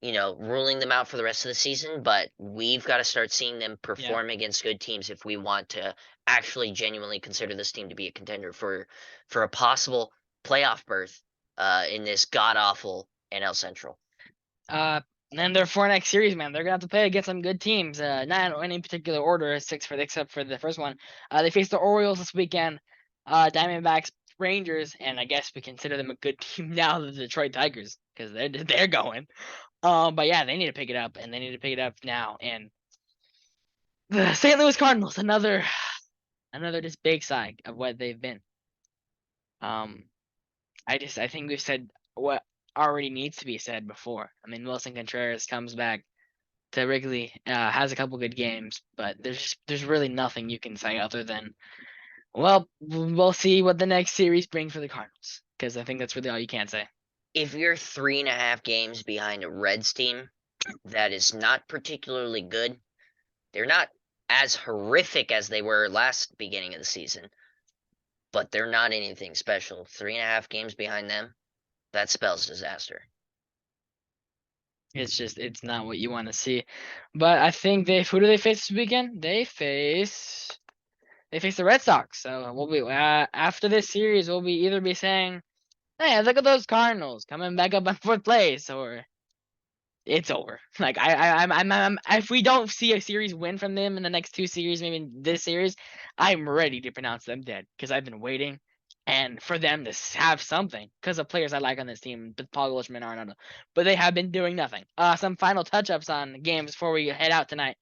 B: ruling them out for the rest of the season, but we've got to start seeing them perform against good teams if we want to actually genuinely consider this team to be a contender for a possible playoff berth in this god awful NL Central.
A: And then their 4 next series, man, they're gonna have to play against some good teams. Not in any particular order, except for the first one. They face the Orioles this weekend, Diamondbacks, Rangers, and I guess we consider them a good team now, the Detroit Tigers, because they're going. But yeah, they need to pick it up, and they need to pick it up now. And the St. Louis Cardinals, another just big side of what they've been. I think we've said what already needs to be said before. I mean, Wilson Contreras comes back to Wrigley, has a couple good games, but there's really nothing you can say other than, well, we'll see what the next series brings for the Cardinals, because I think that's really all you can say.
B: If you're 3.5 games behind a Reds team that is not particularly good, they're not as horrific as they were last beginning of the season, but they're not anything special. 3.5 games behind them, that spells disaster.
A: It's not what you want to see. But I think who do they face this weekend? They face the Red Sox. So we'll be after this series, we'll be either be saying, "Hey, look at those Cardinals coming back up on 4th place," or it's over. Like I'm if we don't see a series win from them in the next 2 series, maybe in this series, I'm ready to pronounce them dead, because I've been waiting, and for them to have something, because of players I like on this team, but Paul Goldschmidt, Arenado, but they have been doing nothing. Some final touch-ups on games before we head out tonight.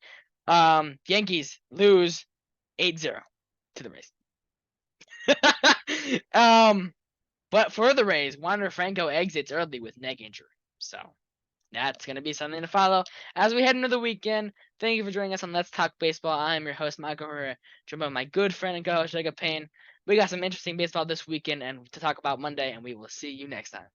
A: Yankees lose 8-0 to the Rays. But for the Rays, Wander Franco exits early with neck injury, so that's going to be something to follow as we head into the weekend. Thank you for joining us on Let's Talk Baseball. I am your host, Michael Herrera, joined by my good friend and co-host, Jacob Payne. We got some interesting baseball this weekend and to talk about Monday, and we will see you next time.